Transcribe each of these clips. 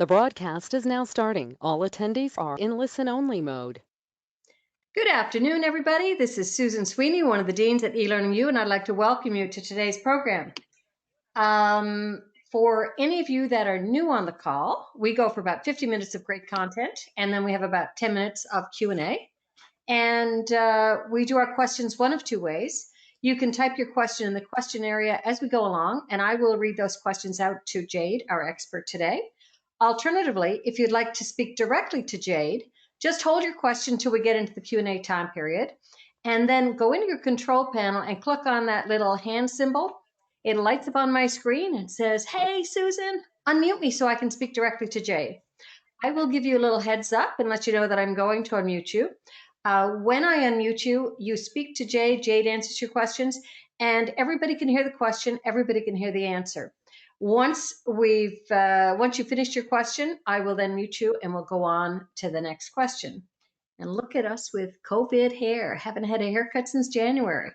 The broadcast is now starting. All attendees are in listen-only mode. Good afternoon, everybody. This is Susan Sweeney, one of the deans at eLearningU, and I'd like to welcome you to today's program. For any of you that are new on the call, we go for about 50 minutes of great content, and then we have about 10 minutes of Q&A. And we do our questions one of two ways. You can type your question in the question area as we go along, and I will read those questions out to Jade, our expert today. Alternatively, if you'd like to speak directly to Jade, just hold your question till we get into the Q&A time period, and then go into your control panel and click on that little hand symbol. It lights up on my screen and says, "Hey, Susan, unmute me so I can speak directly to Jade." I will give you a little heads up and let you know that I'm going to unmute you. When I unmute you, you speak to Jade. Jade answers your questions, and everybody can hear the question. Everybody can hear the answer. Once you finished your question, I will then mute you, and we'll go on to the next question. And look at us with COVID hair. Haven't had a haircut since January,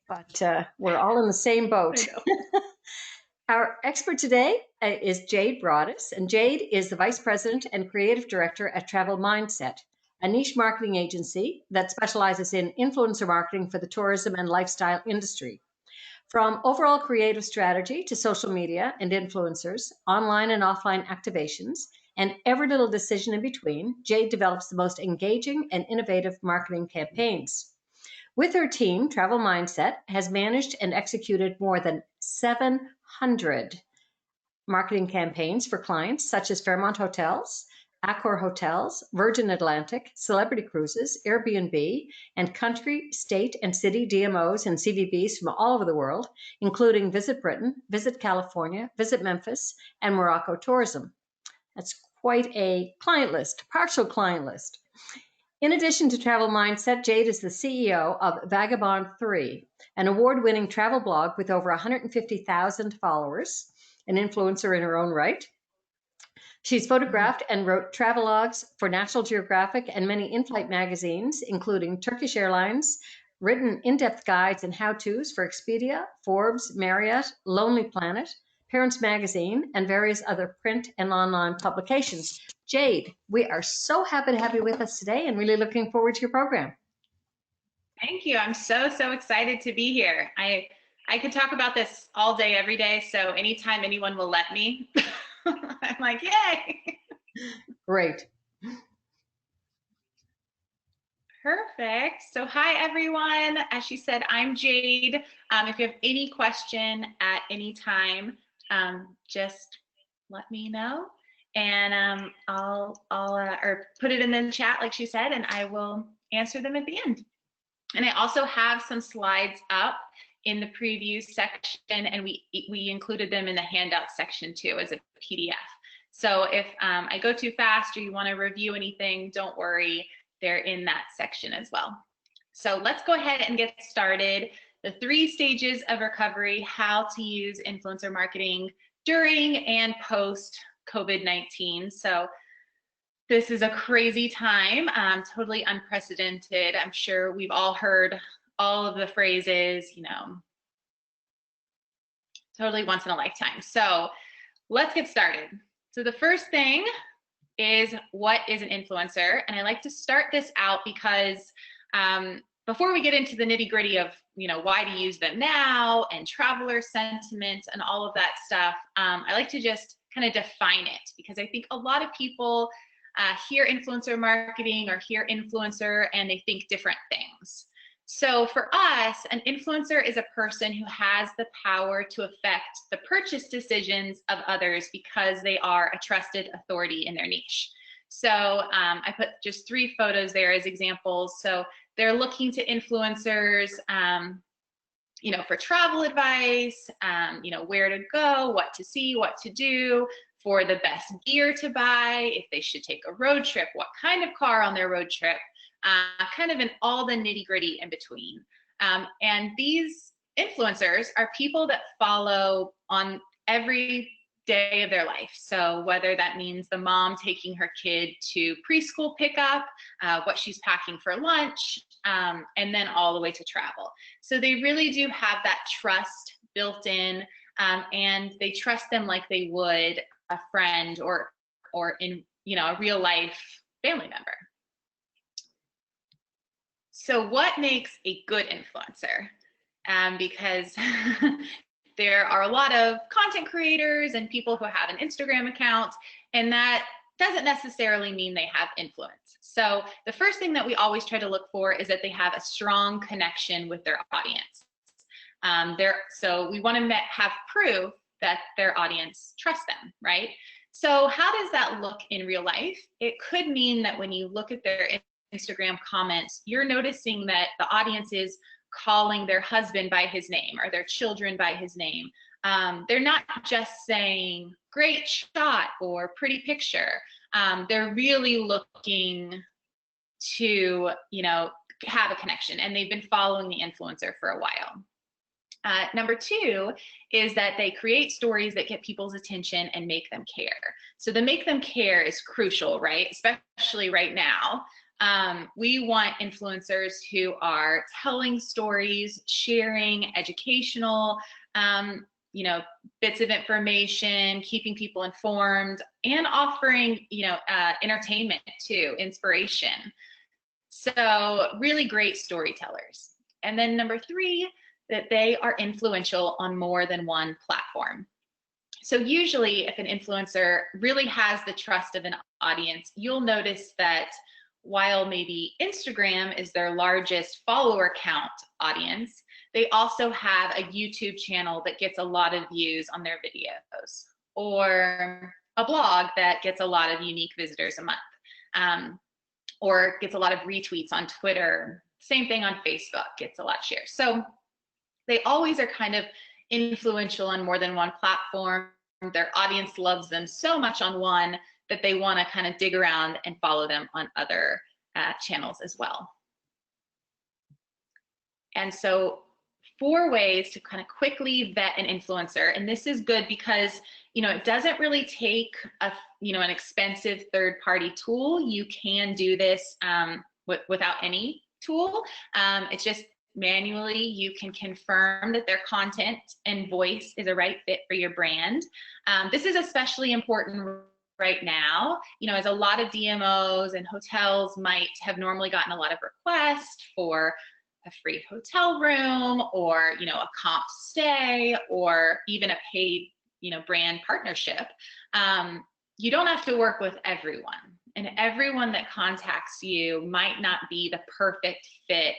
but we're all in the same boat. Our expert today is Jade Broadus, and Jade is the Vice President and Creative Director at Travel Mindset, a niche marketing agency that specializes in influencer marketing for the tourism and lifestyle industry. From overall creative strategy to social media and influencers, online and offline activations, and every little decision in between, Jade develops the most engaging and innovative marketing campaigns. With her team, Travel Mindset has managed and executed more than 700 marketing campaigns for clients such as Fairmont Hotels, Accor Hotels, Virgin Atlantic, Celebrity Cruises, Airbnb, and country, state, and city DMOs and CVBs from all over the world, including Visit Britain, Visit California, Visit Memphis, and Morocco Tourism. That's quite a client list, partial client list. In addition to Travel Mindset, Jade is the CEO of Vagabond3, an award-winning travel blog with over 150,000 followers, an influencer in her own right. She's photographed and wrote travelogues for National Geographic and many in-flight magazines, including Turkish Airlines, written in-depth guides and how-tos for Expedia, Forbes, Marriott, Lonely Planet, Parents Magazine, and various other print and online publications. Jade, we are so happy to have you with us today and really looking forward to your program. Thank you. I'm so excited to be here. I could talk about this all day, every day, so anytime anyone will let me, I'm like, yay! Great. Perfect. So hi, everyone. As she said, I'm Jade. If you have any question at any time, just let me know, and I'll put it in the chat, like she said, and I will answer them at the end. And I also have some slides up in the preview section, and we included them in the handout section too as a PDF. So if I go too fast or you want to review anything, don't worry, they're in that section as well. So let's go ahead and get started. The 3 stages of recovery, how to use influencer marketing during and post COVID-19. So this is a crazy time, totally unprecedented. I'm sure we've all heard all of the phrases, you know, totally once in a lifetime. So let's get started. So the first thing is, what is an influencer? And I like to start this out because before we get into the nitty-gritty of, you know, why to use them now and traveler sentiment and all of that stuff, I like to just kind of define it, because I think a lot of people hear influencer marketing or hear influencer and they think different things. So for us, an influencer is a person who has the power to affect the purchase decisions of others because they are a trusted authority in their niche. So I put just 3 photos there as examples. So they're looking to influencers, you know, for travel advice, you know, where to go, what to see, what to do, for the best gear to buy, if they should take a road trip, what kind of car on their road trip, kind of in all the nitty-gritty in between. And these influencers are people that follow on every day of their life. So whether that means the mom taking her kid to preschool pickup, what she's packing for lunch, and then all the way to travel. So they really do have that trust built in, and they trust them like they would a friend or or in, a real life family member. So what makes a good influencer? Because there are a lot of content creators and people who have an Instagram account, and that doesn't necessarily mean they have influence. So the first thing that we always try to look for is that they have a strong connection with their audience. So we want to have proof that their audience trusts them, right? So how does that look in real life? It could mean that when you look at their Instagram comments, you're noticing that the audience is calling their husband by his name or their children by his name. They're not just saying great shot or pretty picture. They're really looking to, have a connection, and they've been following the influencer for a while. Number two is that they create stories that get people's attention and make them care. So the make them care is crucial, right? Especially right now. We want influencers who are telling stories, sharing educational, bits of information, keeping people informed, and offering, entertainment too, inspiration. So really great storytellers. And then number three, that they are influential on more than one platform. So usually if an influencer really has the trust of an audience, you'll notice that while maybe Instagram is their largest follower count audience, they also have a YouTube channel that gets a lot of views on their videos, or a blog that gets a lot of unique visitors a month, or gets a lot of retweets on Twitter. Same thing on Facebook, gets a lot of shares. So they always are kind of influential on more than one platform. Their audience loves them so much on one that they want to kind of dig around and follow them on other channels as well. And so 4 ways to kind of quickly vet an influencer. And this is good because, it doesn't really take an expensive third-party tool. You can do this without any tool. It's just manually you can confirm that their content and voice is a right fit for your brand. This is especially important right now, as a lot of DMOs and hotels might have normally gotten a lot of requests for a free hotel room, or a comp stay, or even a paid brand partnership. You don't have to work with everyone, and everyone that contacts you might not be the perfect fit,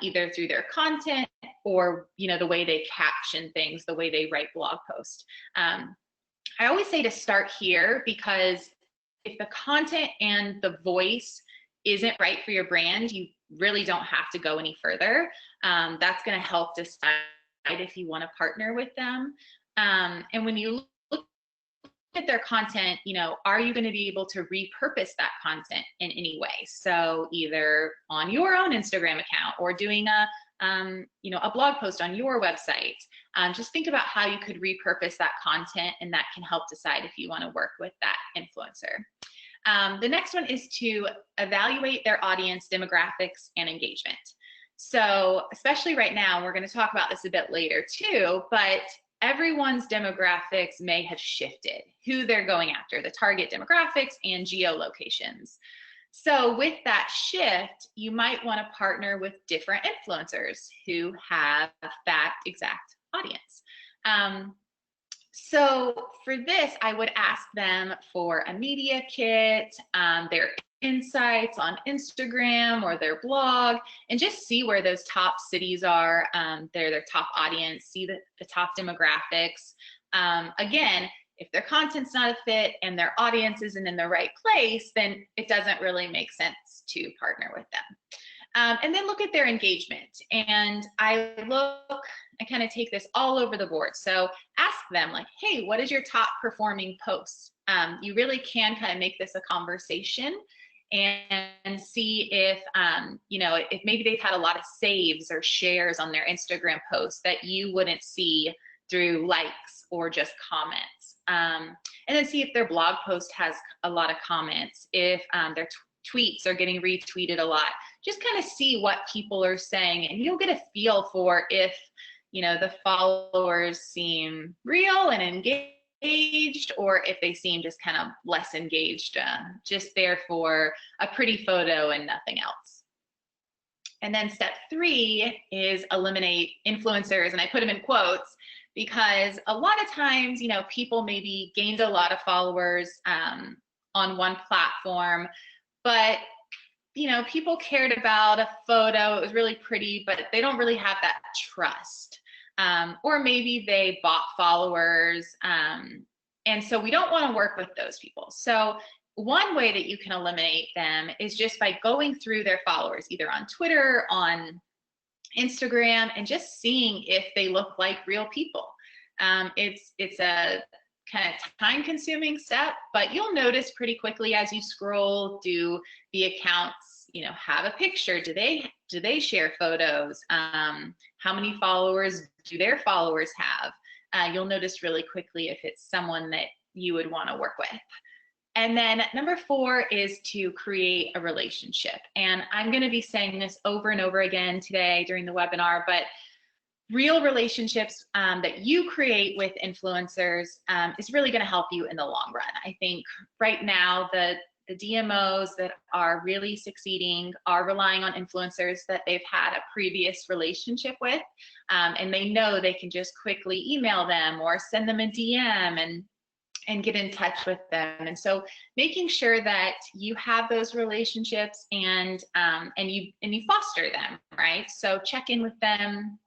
either through their content or the way they caption things, the way they write blog posts. I always say to start here, because if the content and the voice isn't right for your brand, you really don't have to go any further. That's going to help decide if you want to partner with them. And when you look at their content, are you going to be able to repurpose that content in any way? So either on your own Instagram account, or doing a blog post on your website. Just think about how you could repurpose that content, and that can help decide if you want to work with that influencer. The next one is to evaluate their audience demographics and engagement. So especially right now, we're going to talk about this a bit later too, but everyone's demographics may have shifted, who they're going after, the target demographics and geolocations. So with that shift, you might want to partner with different influencers who have that exact audience. So for this, I would ask them for a media kit, their insights on Instagram or their blog, and just see where those top cities are, their top audience, see the top demographics. Again, if their content's not a fit and their audience isn't in the right place, then it doesn't really make sense to partner with them. And then look at their engagement. And I kind of take this all over the board. So ask them, like, hey, what is your top performing post? You really can kind of make this a conversation and see if, if maybe they've had a lot of saves or shares on their Instagram posts that you wouldn't see through likes or just comments. And then see if their blog post has a lot of comments, if their tweets are getting retweeted a lot. Just kind of see what people are saying, and you'll get a feel for if the followers seem real and engaged, engaged, or if they seem just kind of less engaged, just there for a pretty photo and nothing else. And then step 3 is eliminate influencers, and I put them in quotes because a lot of times, people maybe gained a lot of followers on one platform, but people cared about a photo, it was really pretty, but they don't really have that trust. Or maybe they bought followers, and so we don't want to work with those people. So one way that you can eliminate them is just by going through their followers, either on Twitter, on Instagram, and just seeing if they look like real people. It's a kind of time-consuming step, but you'll notice pretty quickly as you scroll, do the accounts, have a picture? Do they share photos? How many followers do their followers have? You'll notice really quickly if it's someone that you would want to work with. And then number 4 is to create a relationship. And I'm going to be saying this over and over again today during the webinar, but real relationships that you create with influencers is really going to help you in the long run. I think right now the DMOs that are really succeeding are relying on influencers that they've had a previous relationship with, and they know they can just quickly email them or send them a DM and get in touch with them. And so making sure that you have those relationships and you foster them, right? So check in with them.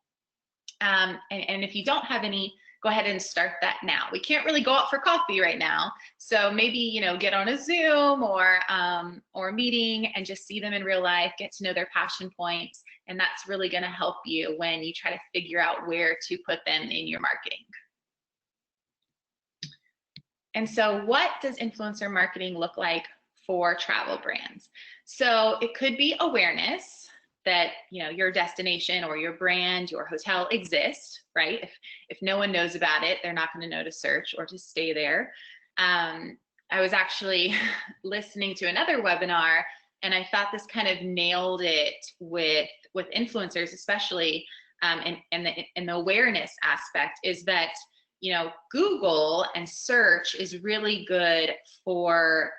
And if you don't have any, go ahead and start that now. We can't really go out for coffee right now. So maybe, get on a Zoom or a meeting and just see them in real life, get to know their passion points. And that's really going to help you when you try to figure out where to put them in your marketing. And so what does influencer marketing look like for travel brands? So it could be awareness that your destination or your brand, your hotel exists, right? If no one knows about it, they're not going to know to search or to stay there. I was actually listening to another webinar, and I thought this kind of nailed it with influencers, especially, and the awareness aspect is that Google and search is really good for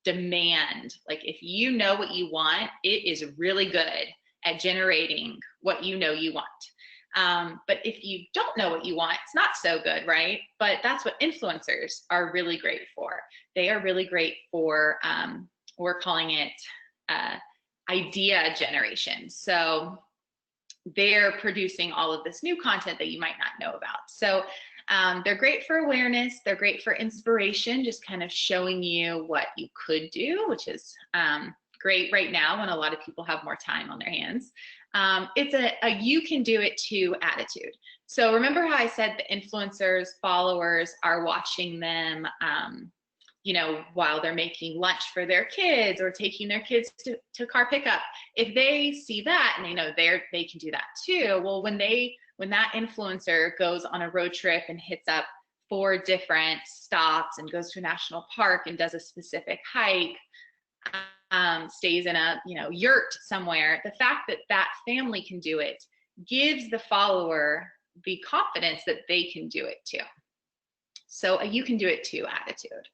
demand. Like if you know what you want, it is really good at generating what you want. But if you don't know what you want, it's not so good, right? But that's what influencers are really great for. They are really great for, we're calling it idea generation. So they're producing all of this new content that you might not know about. So they're great for awareness. They're great for inspiration, just kind of showing you what you could do, which is great right now when a lot of people have more time on their hands. It's a you can do it too attitude. So remember how I said the influencers, followers are watching them, while they're making lunch for their kids or taking their kids to car pickup. If they see that and they know they can do that too, well, when that influencer goes on a road trip and hits up 4 different stops and goes to a national park and does a specific hike, stays in a yurt somewhere, the fact that that family can do it gives the follower the confidence that they can do it too. So you can do it too attitude.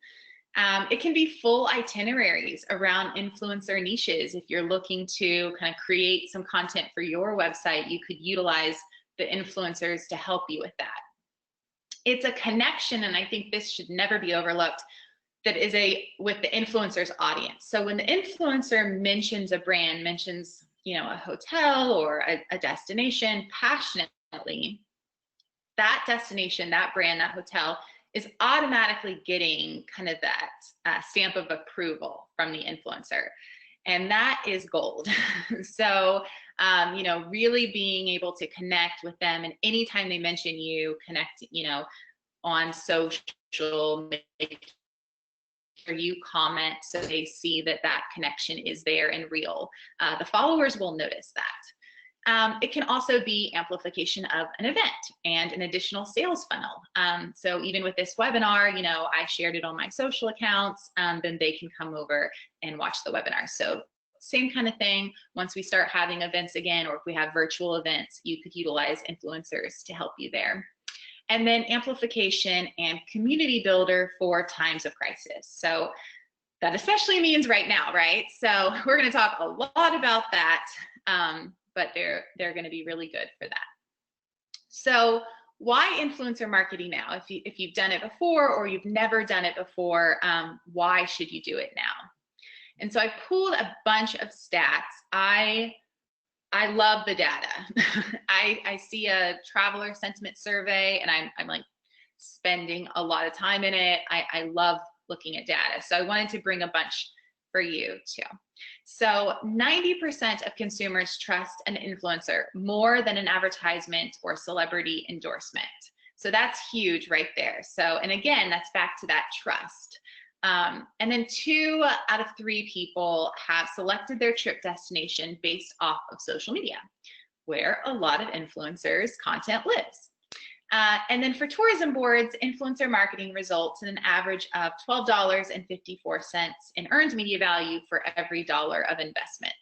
It can be full itineraries around influencer niches. If you're looking to kind of create some content for your website, you could utilize the influencers to help you with that. It's a connection, and I think this should never be overlooked, that is with the influencer's audience. So when the influencer mentions a brand, mentions a hotel or a destination passionately, that destination, that brand, that hotel is automatically getting kind of that stamp of approval from the influencer. And that is gold. So, really being able to connect with them, and anytime they mention you, connect, on social, make sure you comment so they see that connection is there and real. The followers will notice that. It can also be amplification of an event and an additional sales funnel. So even with this webinar, I shared it on my social accounts, then they can come over and watch the webinar. So same kind of thing. Once we start having events again, or if we have virtual events, you could utilize influencers to help you there. and then amplification and community builder for times of crisis. So that especially means right now, right? So we're going to talk a lot about that, but they're going to be really good for that. So why influencer marketing now? If you've done it before or you've never done it before, why should you do it now? And so I pulled a bunch of stats. I love the data. I see a traveler sentiment survey and I'm like spending a lot of time in it. I love looking at data. So I wanted to bring a bunch for you too. So 90% of consumers trust an influencer more than an advertisement or celebrity endorsement. So that's huge right there. So, and again, that's back to that trust. And then 2 out of 3 people have selected their trip destination based off of social media, where a lot of influencers' content lives. And then for tourism boards, influencer marketing results in an average of $12.54 in earned media value for every dollar of investment.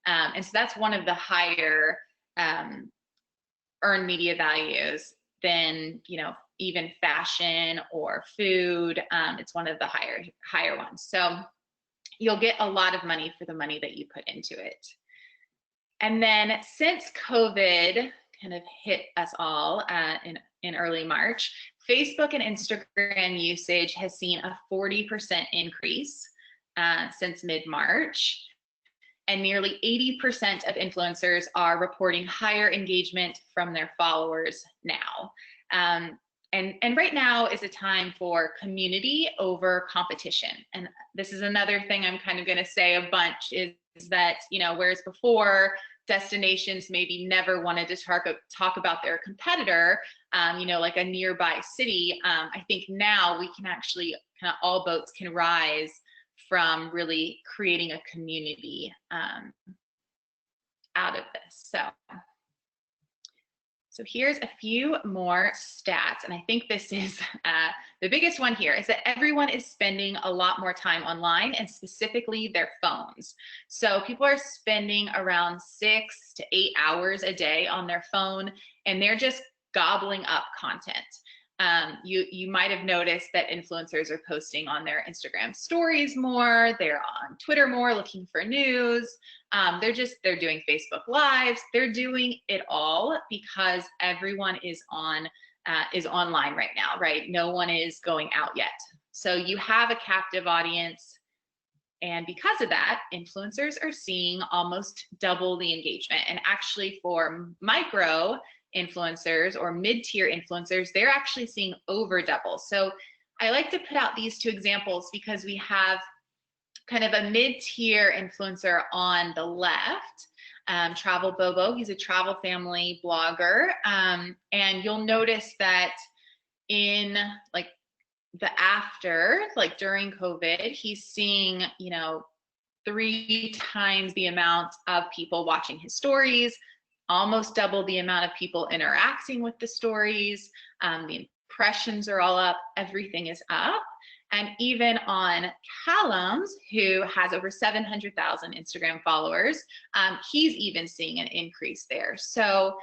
And so that's one of the higher earned media values than, you know, even fashion or food. It's one of the higher ones. So you'll get a lot of money for the money that you put into it. And then since COVID kind of hit us all in early March, Facebook and Instagram usage has seen a 40% increase since mid-March. And nearly 80% of influencers are reporting higher engagement from their followers now. And right now is a time for community over competition. And this is another thing I'm kind of going to say a bunch is that, you know, whereas before destinations maybe never wanted to talk about their competitor, you know, like a nearby city, I think now we can actually kind of all boats can rise from really creating a community out of this. So here's a few more stats, and I think this is the biggest one here is that everyone is spending a lot more time online and specifically their phones. So people are spending around 6 to 8 hours a day on their phone, and they're just gobbling up content. You might have noticed that influencers are posting on their Instagram stories more, they're on Twitter more looking for news, they're doing Facebook Lives, they're doing it all because everyone is online right now, right? No one is going out yet. So you have a captive audience, and because of that, influencers are seeing almost double the engagement. And actually for micro influencers or mid-tier influencers, they're actually seeing over double. So I like to put out these 2 examples because we have kind of a mid-tier influencer on the left, Travel Bobo. He's a travel family blogger. And you'll notice that in like the after, like during COVID, he's seeing, you know, 3 times the amount of people watching his stories, almost double the amount of people interacting with the stories. The impressions are all up, everything is up. And even on Callum's, who has over 700,000 Instagram followers, he's even seeing an increase there. So,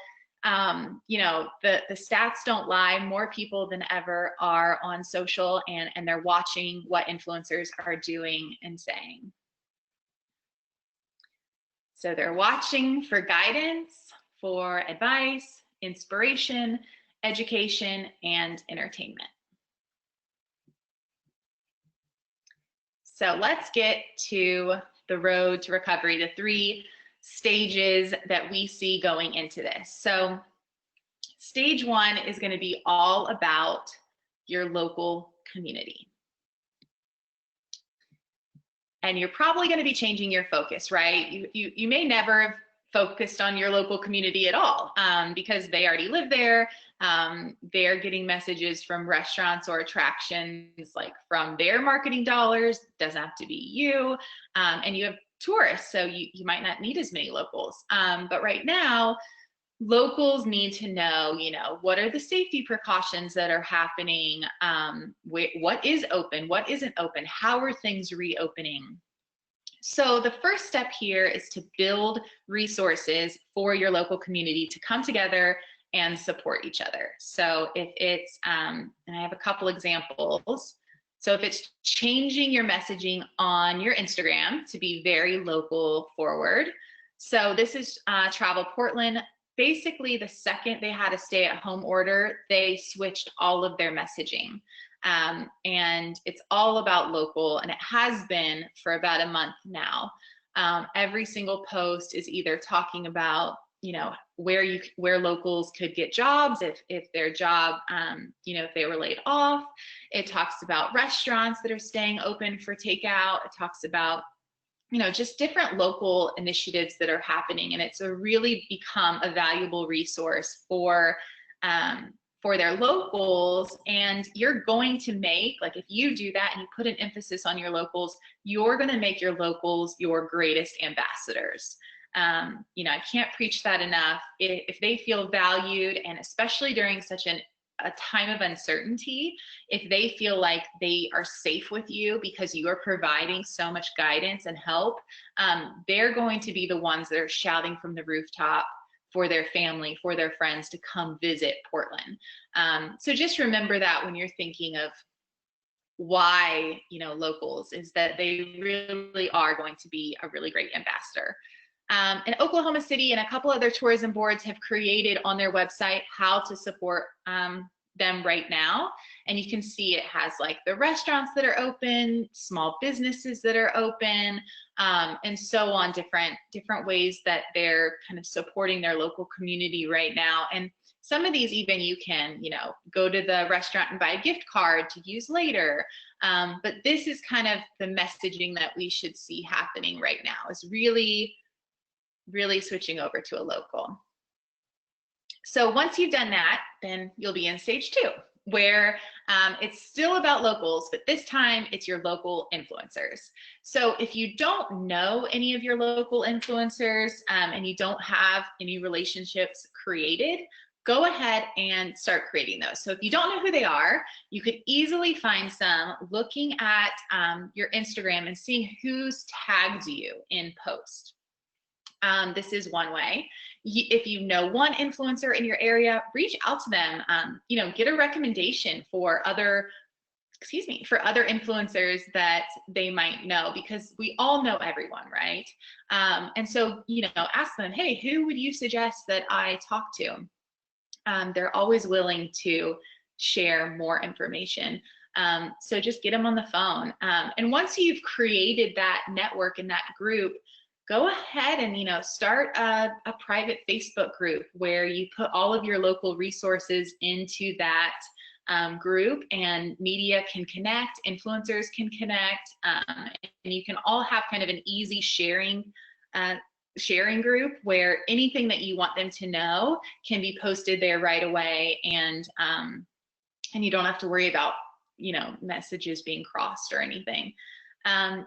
you know, the stats don't lie. More people than ever are on social and they're watching what influencers are doing and saying. So they're watching for guidance, for advice, inspiration, education, and entertainment. So let's get to the road to recovery, the 3 stages that we see going into this. So stage 1 is going to be all about your local community. And you're probably going to be changing your focus, right? You may never have focused on your local community at all because they already live there. They're getting messages from restaurants or attractions like from their marketing dollars. Doesn't have to be you. And you have tourists, so you might not need as many locals. But right now, locals need to know, you know, what are the safety precautions that are happening? What is open? What isn't open? How are things reopening? So the first step here is to build resources for your local community to come together and support each other. So if it's, and I have a couple examples. So if it's changing your messaging on your Instagram to be very local forward. So this is Travel Portland. Basically, the second they had a stay-at-home order, they switched all of their messaging. And it's all about local, and it has been for about a month now. Every single post is either talking about, where locals could get jobs if their job, if they were laid off. It talks about restaurants that are staying open for takeout. It talks about, just different local initiatives that are happening, and it's really become a valuable resource for their locals. And you're going to make, like, if you do that and you put an emphasis on your locals, you're going to make your locals your greatest ambassadors. I can't preach that enough. If they feel valued, and especially during such a time of uncertainty, if they feel like they are safe with you because you are providing so much guidance and help, they're going to be the ones that are shouting from the rooftop for their family, for their friends to come visit Portland. So just remember that when you're thinking of why, locals, is that they really are going to be a really great ambassador. And Oklahoma City and a couple other tourism boards have created on their website how to support them right now. And you can see it has like the restaurants that are open, small businesses that are open, and so on, different ways that they're kind of supporting their local community right now. And some of these even you can, go to the restaurant and buy a gift card to use later. But this is kind of the messaging that we should see happening right now, is really switching over to a local. So once you've done that, then you'll be in stage 2, where it's still about locals, but this time it's your local influencers. So if you don't know any of your local influencers and you don't have any relationships created, go ahead and start creating those. So if you don't know who they are, you could easily find some looking at your Instagram and seeing who's tagged you in post. This is one way. If you know one influencer in your area, reach out to them. Get a recommendation for other influencers that they might know, because we all know everyone, right? And so, ask them, hey, who would you suggest that I talk to? They're always willing to share more information. So just get them on the phone. And once you've created that network and that group, go ahead and start a private Facebook group where you put all of your local resources into that group, and media can connect, influencers can connect, and you can all have kind of an easy sharing group where anything that you want them to know can be posted there right away, and you don't have to worry about messages being crossed or anything.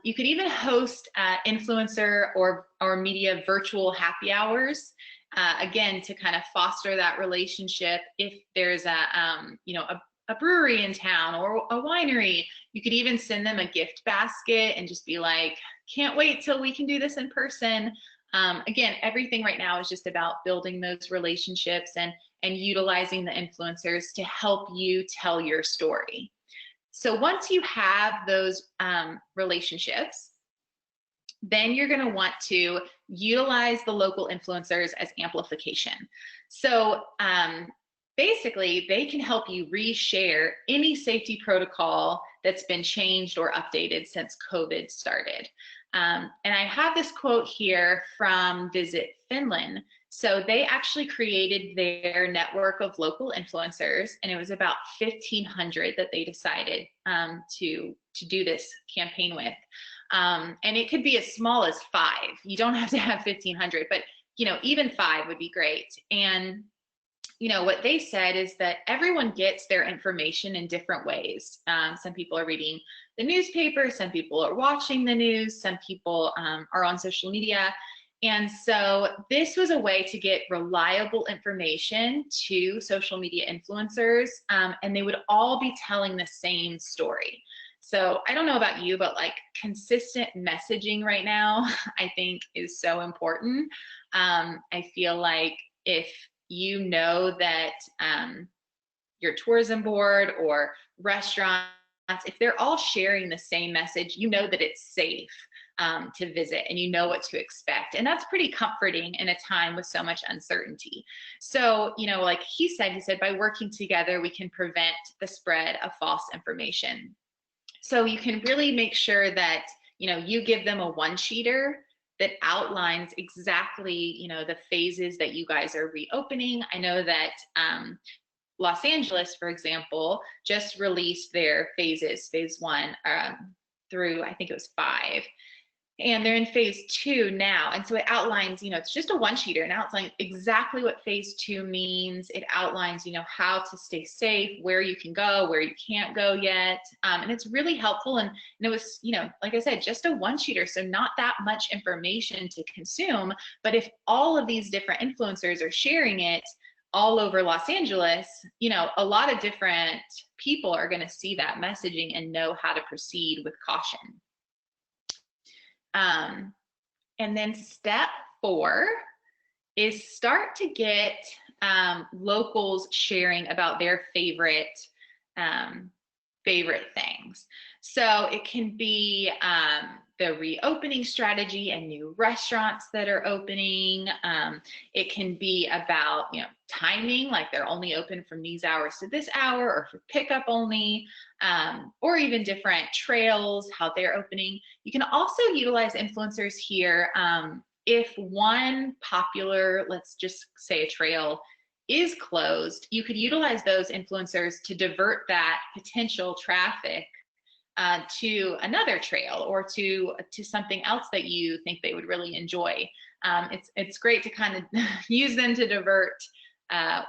You could even host influencer or media virtual happy hours, again, to kind of foster that relationship. If there's a brewery in town or a winery, you could even send them a gift basket and just be like, can't wait till we can do this in person. Again, everything right now is just about building those relationships and utilizing the influencers to help you tell your story. So once you have those relationships, then you're going to want to utilize the local influencers as amplification. So basically, they can help you reshare any safety protocol that's been changed or updated since COVID started. And I have this quote here from Visit Finland. So they actually created their network of local influencers, and it was about 1,500 that they decided to do this campaign with. And it could be as small as 5. You don't have to have 1,500, but even 5 would be great. And what they said is that everyone gets their information in different ways. Some people are reading the newspaper, some people are watching the news, some people are on social media. And so this was a way to get reliable information to social media influencers, and they would all be telling the same story. So I don't know about you, but like consistent messaging right now, I think is so important. I feel like if you know that your tourism board or restaurants, if they're all sharing the same message, you know that it's safe to visit and you know what to expect. And that's pretty comforting in a time with so much uncertainty. So, you know, like he said, by working together, we can prevent the spread of false information. So you can really make sure that, you know, you give them a one-sheeter that outlines exactly, you know, the phases that you guys are reopening. I know that Los Angeles, for example, just released their phases, phase 1 through, I think it was 5. And they're in phase 2 now. And so it outlines, you know, it's just a one-sheeter, and outlines exactly what phase 2 means. It outlines, you know, how to stay safe, where you can go, where you can't go yet. And it's really helpful. And it was, you know, like I said, just a one-sheeter, so not that much information to consume. But if all of these different influencers are sharing it all over Los Angeles, you know, a lot of different people are going to see that messaging and know how to proceed with caution. And then step 4 is start to get locals sharing about their favorite things. So it can be the reopening strategy and new restaurants that are opening. It can be about, you know, timing, like they're only open from these hours to this hour, or for pickup only, or even different trails, how they're opening. You can also utilize influencers here. If one popular, let's just say a trail, is closed, you could utilize those influencers to divert that potential traffic to another trail or to something else that you think they would really enjoy. It's great to kind of use them to divert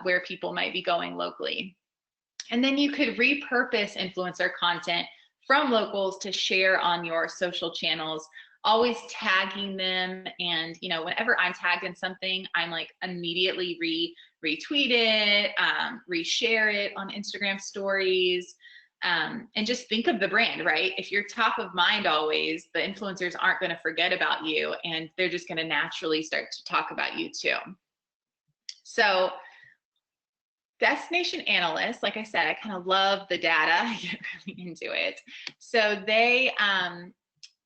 where people might be going locally. And then you could repurpose influencer content from locals to share on your social channels, always tagging them. And, you know, whenever I'm tagged in something, I'm like immediately retweet it, reshare it on Instagram stories. And just think of the brand, right? If you're top of mind always, the influencers aren't going to forget about you, and they're just going to naturally start to talk about you too. So Destination Analyst, like I said, I kind of love the data. I get really into it. So they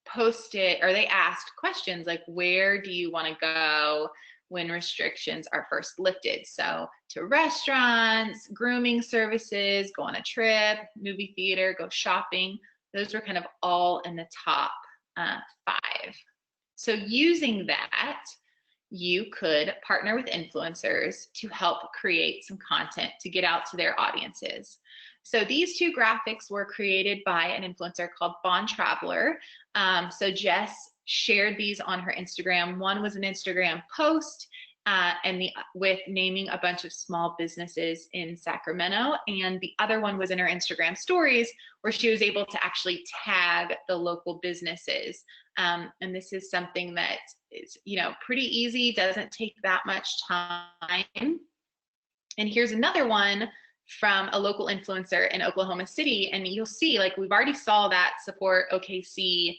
posted, or they asked questions like, where do you want to go when restrictions are first lifted? So to restaurants, grooming services, go on a trip, movie theater, go shopping. Those were kind of all in the top 5. So using that, you could partner with influencers to help create some content to get out to their audiences. So these 2 graphics were created by an influencer called Bond Traveler. So Jess shared these on her Instagram. One was an Instagram post with naming a bunch of small businesses in Sacramento, and the other one was in her Instagram stories, where she was able to actually tag the local businesses. And this is something that is, you know, pretty easy, doesn't take that much time. And here's another one from a local influencer in Oklahoma City, and you'll see, like, we've already saw that support OKC,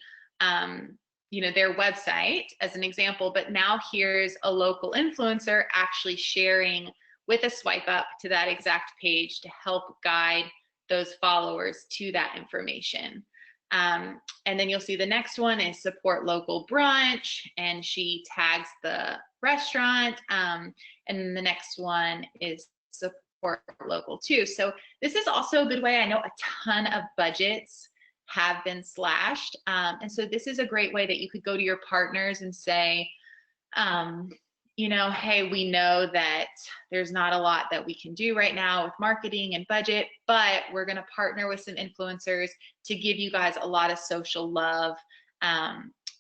you know, their website as an example, but now here's a local influencer actually sharing with a swipe up to that exact page to help guide those followers to that information. And then you'll see the next one is support local brunch, and she tags the restaurant. And then the next one is support local too. So this is also a good way. I know a ton of budgets have been slashed. And so this is a great way that you could go to your partners and say, you know, hey, we know that there's not a lot that we can do right now with marketing and budget, but we're going to partner with some influencers to give you guys a lot of social love,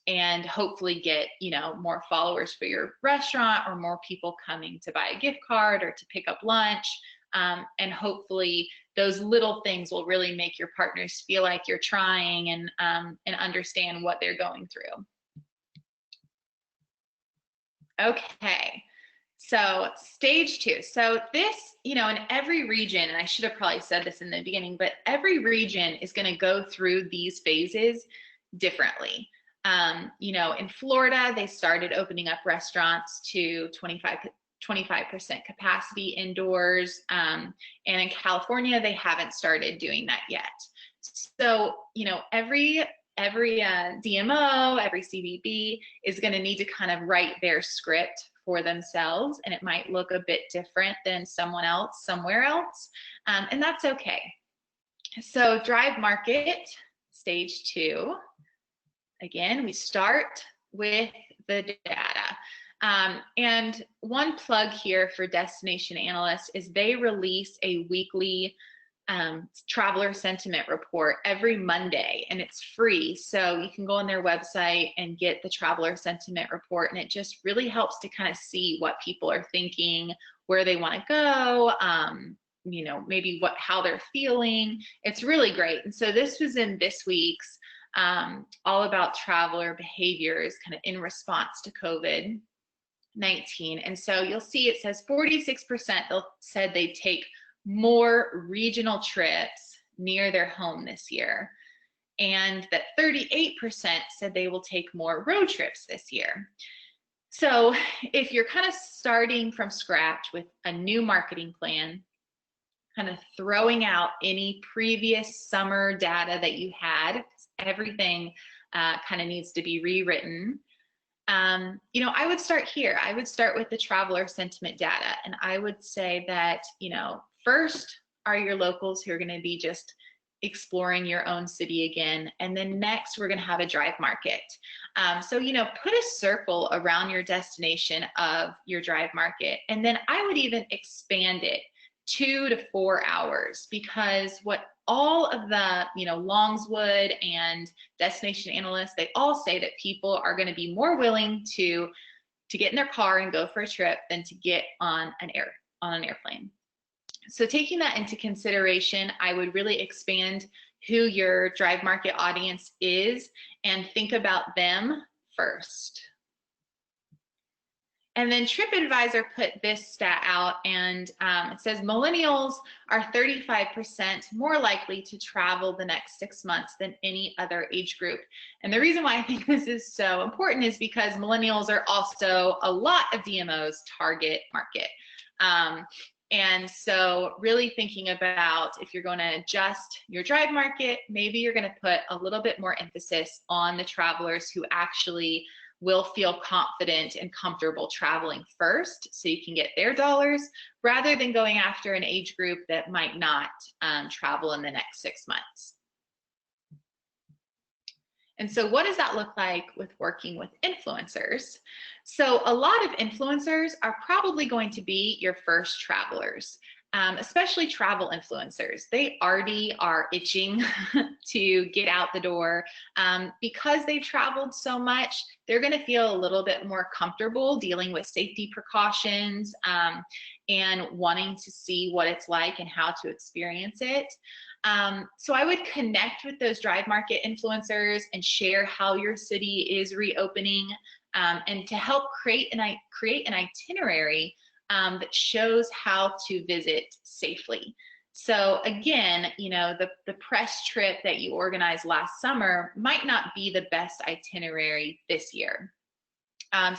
and hopefully get, you know, more followers for your restaurant, or more people coming to buy a gift card or to pick up lunch. And hopefully those little things will really make your partners feel like you're trying and understand what they're going through. Okay, so stage 2. So this, you know, in every region, and I should have probably said this in the beginning, but every region is going to go through these phases differently. You know, in Florida, they started opening up restaurants to 25% capacity indoors. And in California, they haven't started doing that yet. So, you know, every DMO, every CBB is going to need to kind of write their script for themselves, and it might look a bit different than someone else somewhere else, and that's okay. So drive market, stage 2. Again, we start with the data. And one plug here for Destination Analyst is they release a weekly traveler sentiment report every Monday, and it's free. So you can go on their website and get the traveler sentiment report, and it just really helps to kind of see what people are thinking, where they want to go, you know, maybe how they're feeling. It's really great. And so this was in this week's all about traveler behaviors kind of in response to COVID-19. And so you'll see it says 46% said they'd take more regional trips near their home this year, and that 38% said they will take more road trips this year. So if you're kind of starting from scratch with a new marketing plan, kind of throwing out any previous summer data that you had, everything kind of needs to be rewritten. You know, I would start here. I would start with the traveler sentiment data, and I would say that, you know, first are your locals who are going to be just exploring your own city again, and then next we're going to have a drive market. So, you know, put a circle around your destination of your drive market, and then I would even expand it 2 to 4 hours, because what all of the, you know, Longswood and Destination Analysts, they all say that people are going to be more willing to get in their car and go for a trip than to get on an airplane. So taking that into consideration, I would really expand who your drive market audience is and think about them first. And then TripAdvisor put this stat out, and it says millennials are 35% more likely to travel the next 6 months than any other age group. And the reason why I think this is so important is because millennials are also a lot of DMO's target market. And so really thinking about, if you're going to adjust your drive market, maybe you're going to put a little bit more emphasis on the travelers who actually will feel confident and comfortable traveling first, so you can get their dollars, rather than going after an age group that might not travel in the next 6 months. And so what does that look like with working with influencers? So a lot of influencers are probably going to be your first travelers, especially travel influencers. They already are itching to get out the door. Because they've traveled so much, they're going to feel a little bit more comfortable dealing with safety precautions and wanting to see what it's like and how to experience it. So I would connect with those drive market influencers and share how your city is reopening, and to help create an itinerary that shows how to visit safely. So again, you know, the press trip that you organized last summer might not be the best itinerary this year.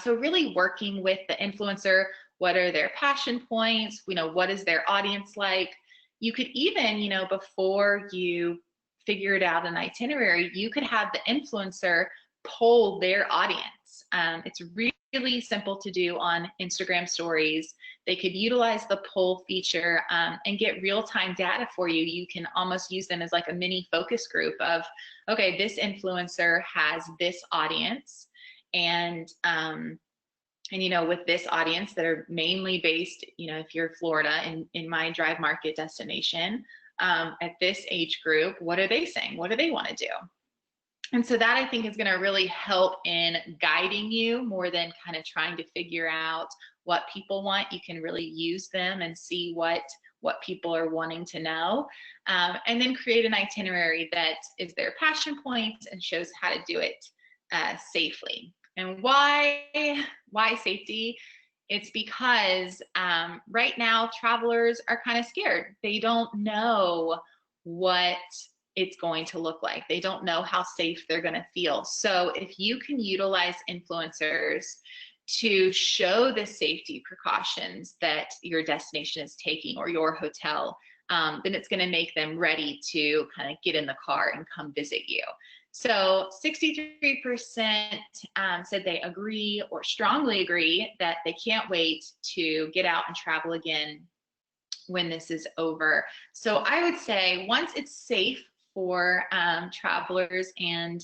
So really working with the influencer, what are their passion points? You know, what is their audience like? You could even, you know, before you figured out an itinerary, you could have the influencer poll their audience. It's really simple to do on Instagram stories. They could utilize the poll feature and get real-time data for you. You can almost use them as like a mini focus group of, okay, this influencer has this audience, and you know, with this audience that are mainly based, you know, if you're Florida, in my drive market destination, at this age group, what are they saying? What do they want to do? And so that, I think, is going to really help in guiding you more than kind of trying to figure out what people want. You can really use them and see what people are wanting to know, and then create an itinerary that is their passion points and shows how to do it safely. And why safety? It's because right now travelers are kind of scared. They don't know what it's going to look like. They don't know how safe they're going to feel. So if you can utilize influencers to show the safety precautions that your destination is taking or your hotel, then it's going to make them ready to kind of get in the car and come visit you. So 63% said they agree or strongly agree that they can't wait to get out and travel again when this is over. So I would say once it's safe for travelers and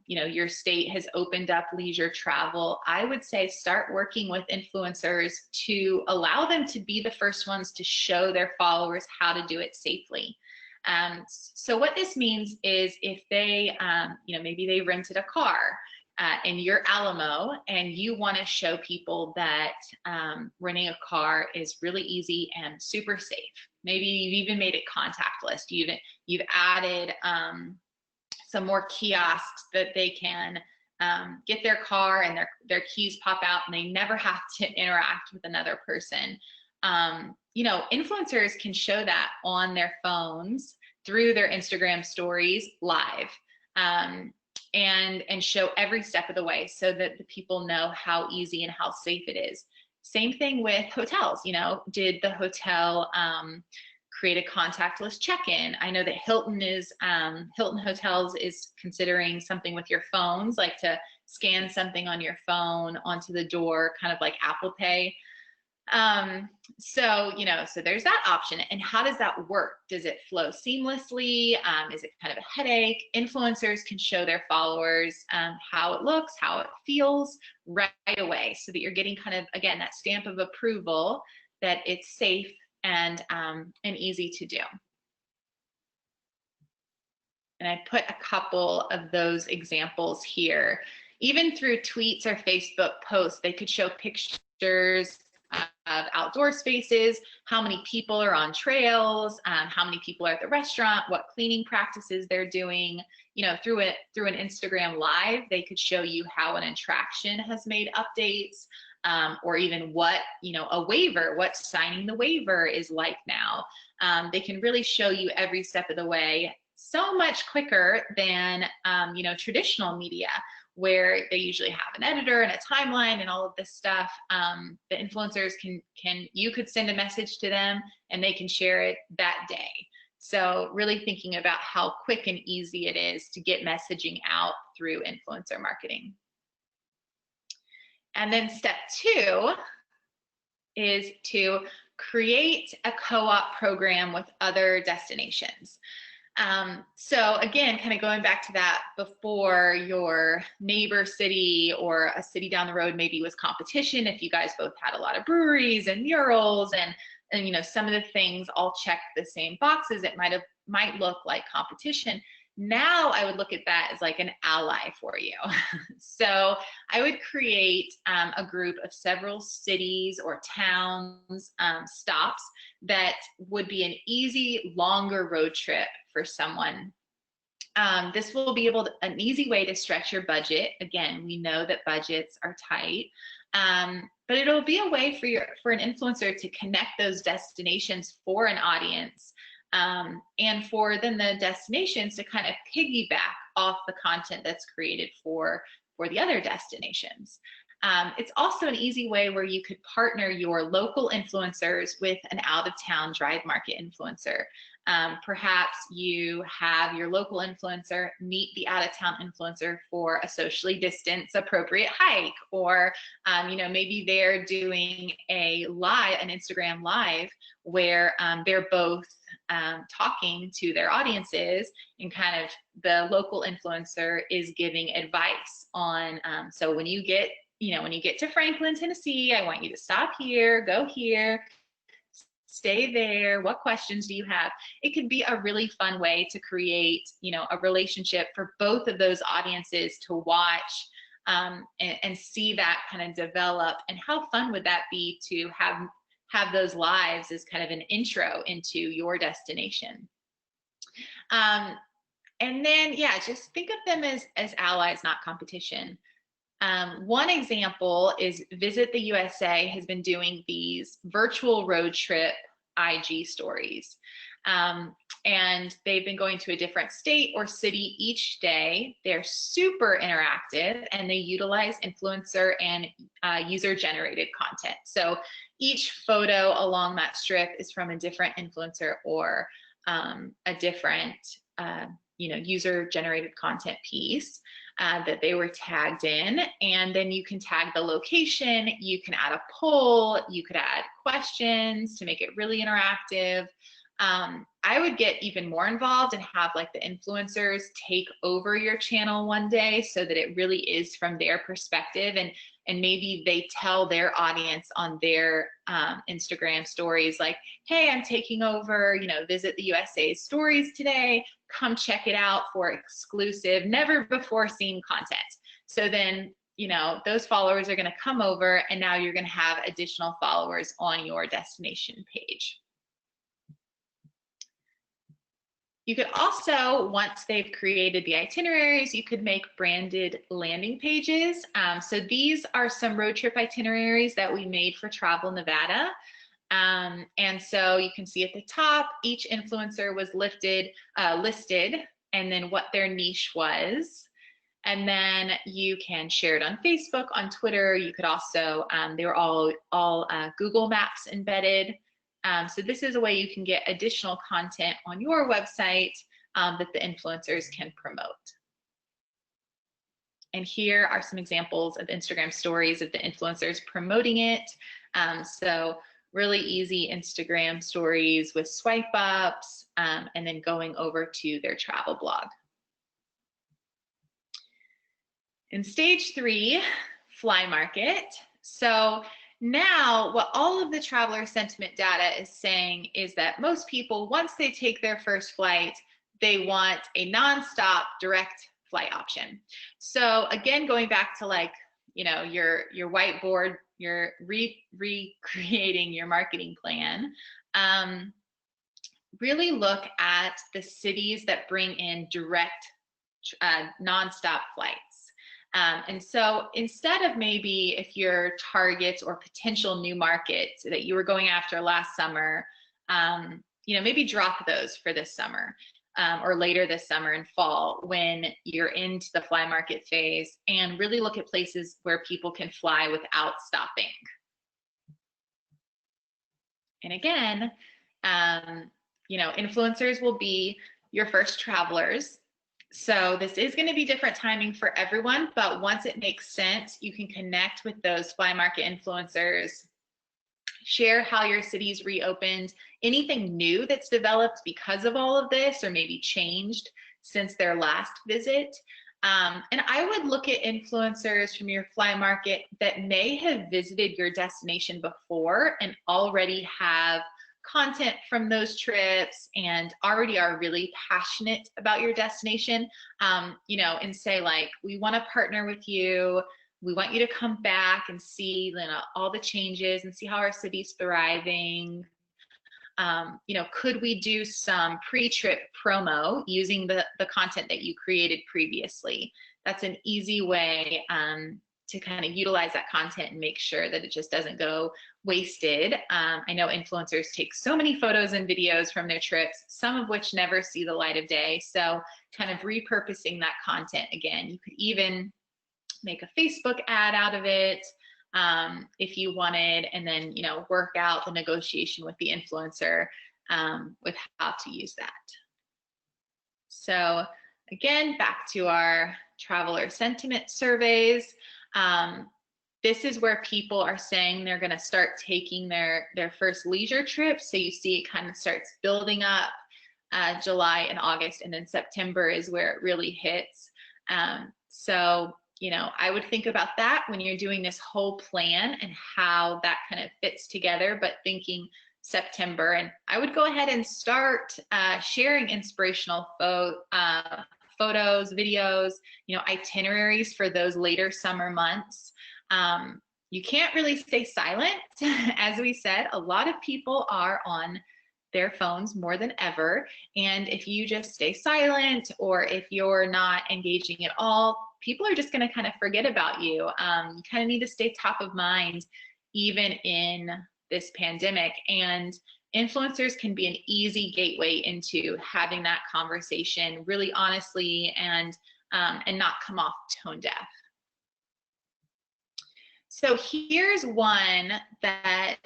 you know, your state has opened up leisure travel, I would say start working with influencers to allow them to be the first ones to show their followers how to do it safely. So what this means is if they, you know, maybe they rented a car and you're Alamo and you want to show people that renting a car is really easy and super safe. Maybe you've even made it contactless. You've added some more kiosks that they can get their car and their keys pop out and they never have to interact with another person. You know, influencers can show that on their phones through their Instagram stories live and show every step of the way so that the people know how easy and how safe it is. Same thing with hotels. You know, did the hotel create a contactless check-in? I know that Hilton Hotels is considering something with your phones, like to scan something on your phone onto the door, kind of like Apple Pay. So, you know, so there's that option. And how does that work? Does it flow seamlessly? Is it kind of a headache? Influencers can show their followers how it looks, how it feels right away, so that you're getting kind of, again, that stamp of approval that it's safe and easy to do. And I put a couple of those examples here. Even through tweets or Facebook posts, they could show pictures of outdoor spaces, how many people are on trails, how many people are at the restaurant, what cleaning practices they're doing. You know, through an Instagram live, they could show you how an attraction has made updates, or even what, you know, a waiver, what signing the waiver is like now. They can really show you every step of the way so much quicker than, you know, traditional media, where they usually have an editor and a timeline and all of this stuff. The influencers you could send a message to them and they can share it that day. So really thinking about how quick and easy it is to get messaging out through influencer marketing. And then step 2 is to create a co-op program with other destinations. So again, kind of going back to that before, your neighbor city or a city down the road maybe was competition. If you guys both had a lot of breweries and murals and you know, some of the things all check the same boxes, it might look like competition. Now I would look at that as like an ally for you. So I would create a group of several cities or towns, stops that would be an easy, longer road trip for someone. This will be an easy way to stretch your budget. Again, we know that budgets are tight, but it'll be a way for an influencer to connect those destinations for an audience. And for then the destinations to kind of piggyback off the content that's created for the other destinations. It's also an easy way where you could partner your local influencers with an out-of-town drive market influencer. Perhaps you have your local influencer meet the out-of-town influencer for a socially distanced appropriate hike, or you know, maybe they're doing an Instagram live where they're both talking to their audiences, and kind of the local influencer is giving advice on, so when you get to Franklin, Tennessee, I want you to stop here, go here, stay there, what questions do you have? It could be a really fun way to create, you know, a relationship for both of those audiences to watch and see that kind of develop. And how fun would that be to have those lives as kind of an intro into your destination? And then, yeah, just think of them as allies, not competition. One example is Visit the USA has been doing these virtual road trip IG stories. And they've been going to a different state or city each day. They're super interactive, and they utilize influencer and user-generated content. So each photo along that strip is from a different influencer or a different user-generated content piece that they were tagged in. And then you can tag the location, you can add a poll, you could add questions to make it really interactive. I would get even more involved and have like the influencers take over your channel one day so that it really is from their perspective, and maybe they tell their audience on their Instagram stories like, hey, I'm taking over, visit the USA stories today, come check it out for exclusive, never before seen content. So then, those followers are going to come over, and now you're going to have additional followers on your destination page. You could also, once they've created the itineraries, you could make branded landing pages. So these are some road trip itineraries that we made for Travel Nevada. And so you can see at the top, each influencer was listed, and then what their niche was. And then you can share it on Facebook, on Twitter. You could also, they were all Google Maps embedded. So this is a way you can get additional content on your website that the influencers can promote. And here are some examples of Instagram stories of the influencers promoting it. So really easy Instagram stories with swipe ups, and then going over to their travel blog. In stage 3, fly market. So now, what all of the traveler sentiment data is saying is that most people, once they take their first flight, they want a nonstop direct flight option. So again, going back to like, your whiteboard, you're recreating your marketing plan. Really look at the cities that bring in direct nonstop flights. And so instead of maybe if your targets or potential new markets that you were going after last summer, maybe drop those for this summer or later this summer and fall when you're into the fly market phase, and really look at places where people can fly without stopping. And again, influencers will be your first travelers. So this is going to be different timing for everyone, but once it makes sense, you can connect with those fly market influencers, share how your city's reopened, anything new that's developed because of all of this or maybe changed since their last visit. And I would look at influencers from your fly market that may have visited your destination before and already have content from those trips and already are really passionate about your destination, and say like, we want to partner with you. We want you to come back and see all the changes and see how our city's thriving. Could we do some pre-trip promo using the content that you created previously? That's an easy way to kind of utilize that content and make sure that it just doesn't go wasted. I know influencers take so many photos and videos from their trips, some of which never see the light of day. So kind of repurposing that content again. You could even make a Facebook ad out of it if you wanted, and then work out the negotiation with the influencer with how to use that. So again, back to our traveler sentiment surveys. This is where people are saying they're going to start taking their first leisure trip. So you see it kind of starts building up July and August, and then September is where it really hits. So I would think about that when you're doing this whole plan and how that kind of fits together, but thinking September. And I would go ahead and start sharing inspirational photos, videos, itineraries for those later summer months. You can't really stay silent. As we said, a lot of people are on their phones more than ever. And if you just stay silent, or if you're not engaging at all, people are just going to kind of forget about you. You kind of need to stay top of mind, even in this pandemic. And influencers can be an easy gateway into having that conversation really honestly and not come off tone deaf. So here's one that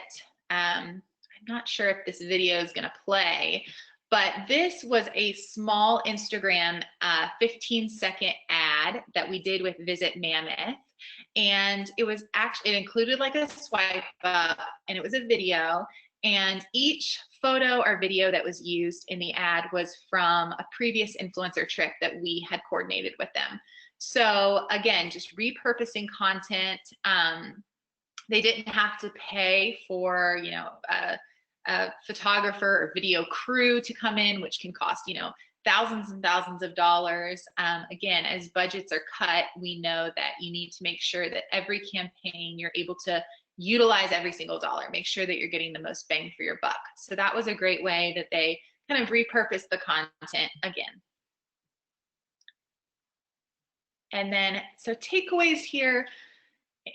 I'm not sure if this video is going to play, but this was a small Instagram 15-second ad that we did with Visit Mammoth. And it was actually, it included like a swipe up, and it was a video. And each photo or video that was used in the ad was from a previous influencer trip that we had coordinated with them. So again, just repurposing content. They didn't have to pay for, you know, a photographer or video crew to come in, which can cost, you know, thousands and thousands of dollars. Again, as budgets are cut, we know that you need to make sure that every campaign you're able to utilize every single dollar, make sure that you're getting the most bang for your buck. So that was a great way that they kind of repurposed the content again. And then, so takeaways here,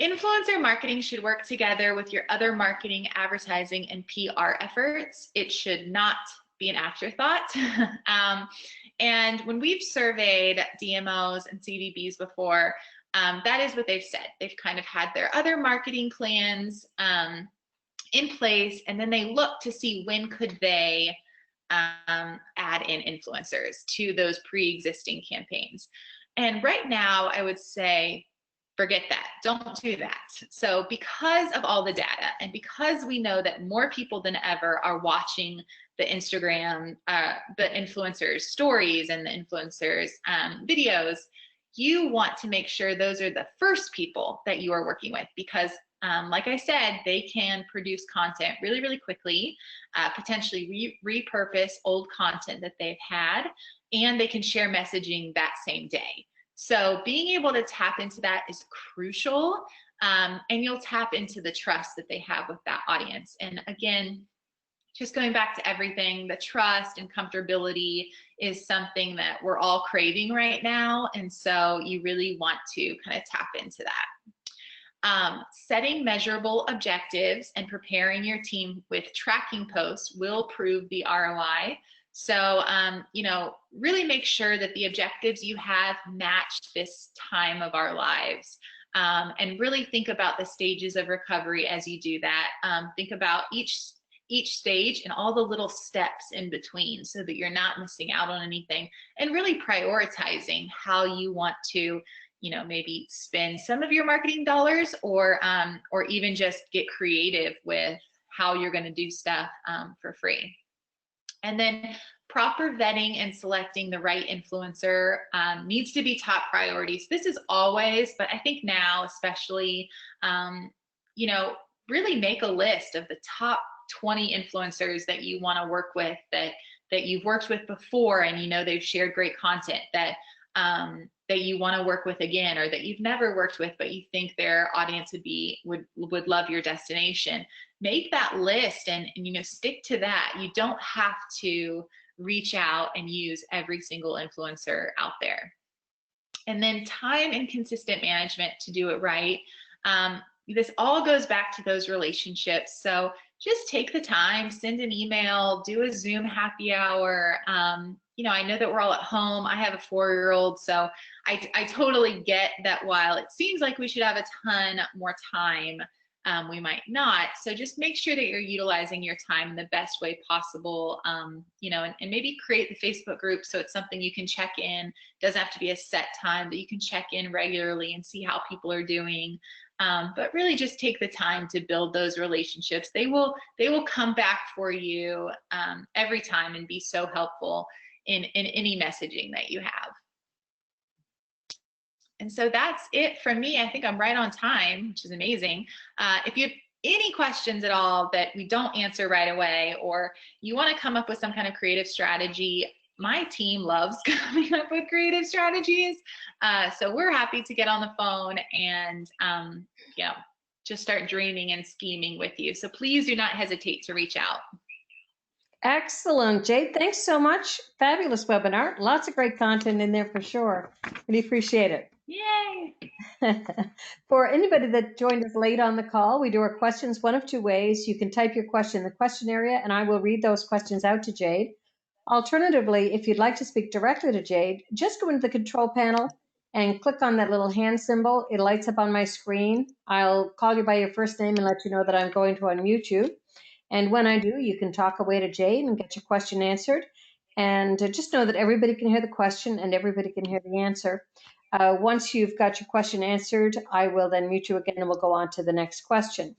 influencer marketing should work together with your other marketing, advertising, and PR efforts. It should not be an afterthought. And when we've surveyed DMOs and CVBs before, that is what they've said. They've kind of had their other marketing plans in place, and then they look to see when could they add in influencers to those pre-existing campaigns. And right now, I would say, forget that. Don't do that. So because of all the data, and because we know that more people than ever are watching the Instagram, the influencers' stories and the influencers' videos, you want to make sure those are the first people that you are working with, because like I said, they can produce content really, really quickly, potentially repurpose old content that they've had, and they can share messaging that same day. So being able to tap into that is crucial, and you'll tap into the trust that they have with that audience. And again, just going back to everything, the trust and comfortability is something that we're all craving right now. And so you really want to kind of tap into that. Setting measurable objectives and preparing your team with tracking posts will prove the ROI. So, you know, really make sure that the objectives you have match this time of our lives. And really think about the stages of recovery as you do that. Think about each stage and all the little steps in between, so that you're not missing out on anything, and really prioritizing how you want to, you know, maybe spend some of your marketing dollars, or even just get creative with how you're going to do stuff for free. And then proper vetting and selecting the right influencer needs to be top priorities. This is always, but I think now especially, you know, really make a list of the top 20 influencers that you want to work with, that you've worked with before, and you know they've shared great content, that you want to work with again, or that you've never worked with but you think their audience would love your destination. Make that list and you know, stick to that. You don't have to reach out and use every single influencer out there. And then time and consistent management to do it right. This all goes back to those relationships. So just take the time, send an email, do a Zoom happy hour. You know, I know that we're all at home. I have a 4-year-old, so I totally get that while it seems like we should have a ton more time, we might not. So just make sure that you're utilizing your time in the best way possible, you know, and maybe create the Facebook group so it's something you can check in. Doesn't have to be a set time, but you can check in regularly and see how people are doing. But really just take the time to build those relationships. They will come back for you every time and be so helpful in any messaging that you have. And so that's it from me. I think I'm right on time, which is amazing. If you have any questions at all that we don't answer right away, or you want to come up with some kind of creative strategy, my team loves coming up with creative strategies. So we're happy to get on the phone and you know, just start dreaming and scheming with you. So please do not hesitate to reach out. Excellent, Jade. Thanks so much. Fabulous webinar. Lots of great content in there for sure. Really appreciate it. Yay! For anybody that joined us late on the call, we do our questions one of two ways. You can type your question in the question area, and I will read those questions out to Jade. Alternatively, if you'd like to speak directly to Jade, just go into the control panel and click on that little hand symbol. It lights up on my screen. I'll call you by your first name and let you know that I'm going to unmute you. And when I do, you can talk away to Jade and get your question answered. And just know that everybody can hear the question and everybody can hear the answer. Once you've got your question answered, I will then mute you again and we'll go on to the next question.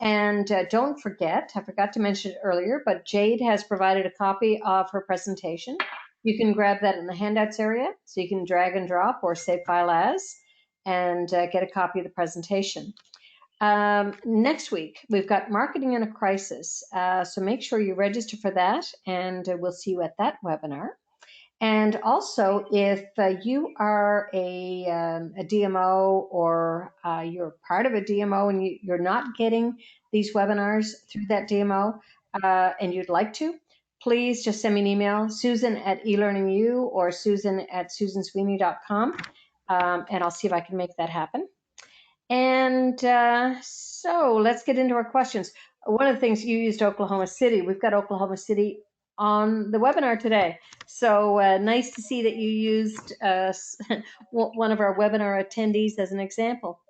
And don't forget, I forgot to mention it earlier, but Jade has provided a copy of her presentation. You can grab that in the handouts area, so you can drag and drop or save file as, and get a copy of the presentation. Next week, we've got Marketing in a Crisis, so make sure you register for that, and we'll see you at that webinar. And also, if you are a DMO or you're part of a DMO and you're not getting these webinars through that DMO and you'd like to, please just send me an email, Susan at eLearningU or Susan at susansweeney.com, and I'll see if I can make that happen. And so let's get into our questions. One of the things, you used Oklahoma City. We've got Oklahoma City on the webinar today. So nice to see that you used one of our webinar attendees as an example.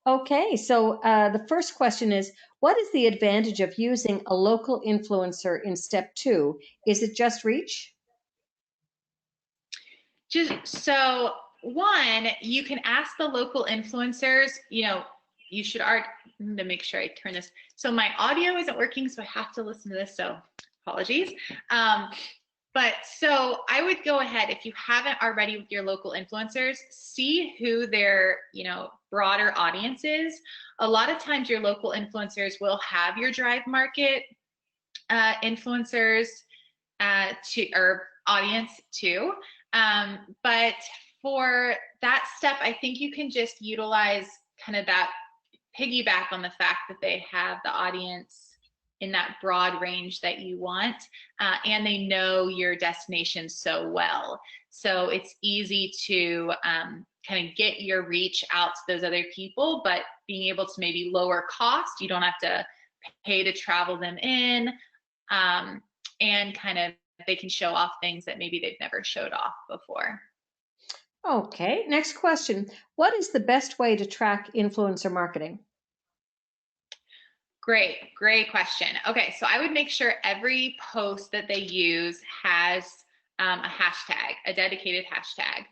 Okay, so the first question is, what is the advantage of using a local influencer in step 2? Is it just reach? So one, you can ask the local influencers, you should to make sure I turn this. So my audio isn't working, so I have to listen to this, so apologies. But so I would go ahead, if you haven't already with your local influencers, see who their, broader audience is. A lot of times your local influencers will have your drive market influencers or audience too. But for that step, I think you can just utilize kind of that piggyback on the fact that they have the audience in that broad range that you want, and they know your destination so well. So it's easy to kind of get your reach out to those other people, but being able to maybe lower cost, you don't have to pay to travel them in, and kind of they can show off things that maybe they've never showed off before. Okay, next question. What is the best way to track influencer marketing? Great question. Okay, so I would make sure every post that they use has a hashtag, a dedicated hashtag.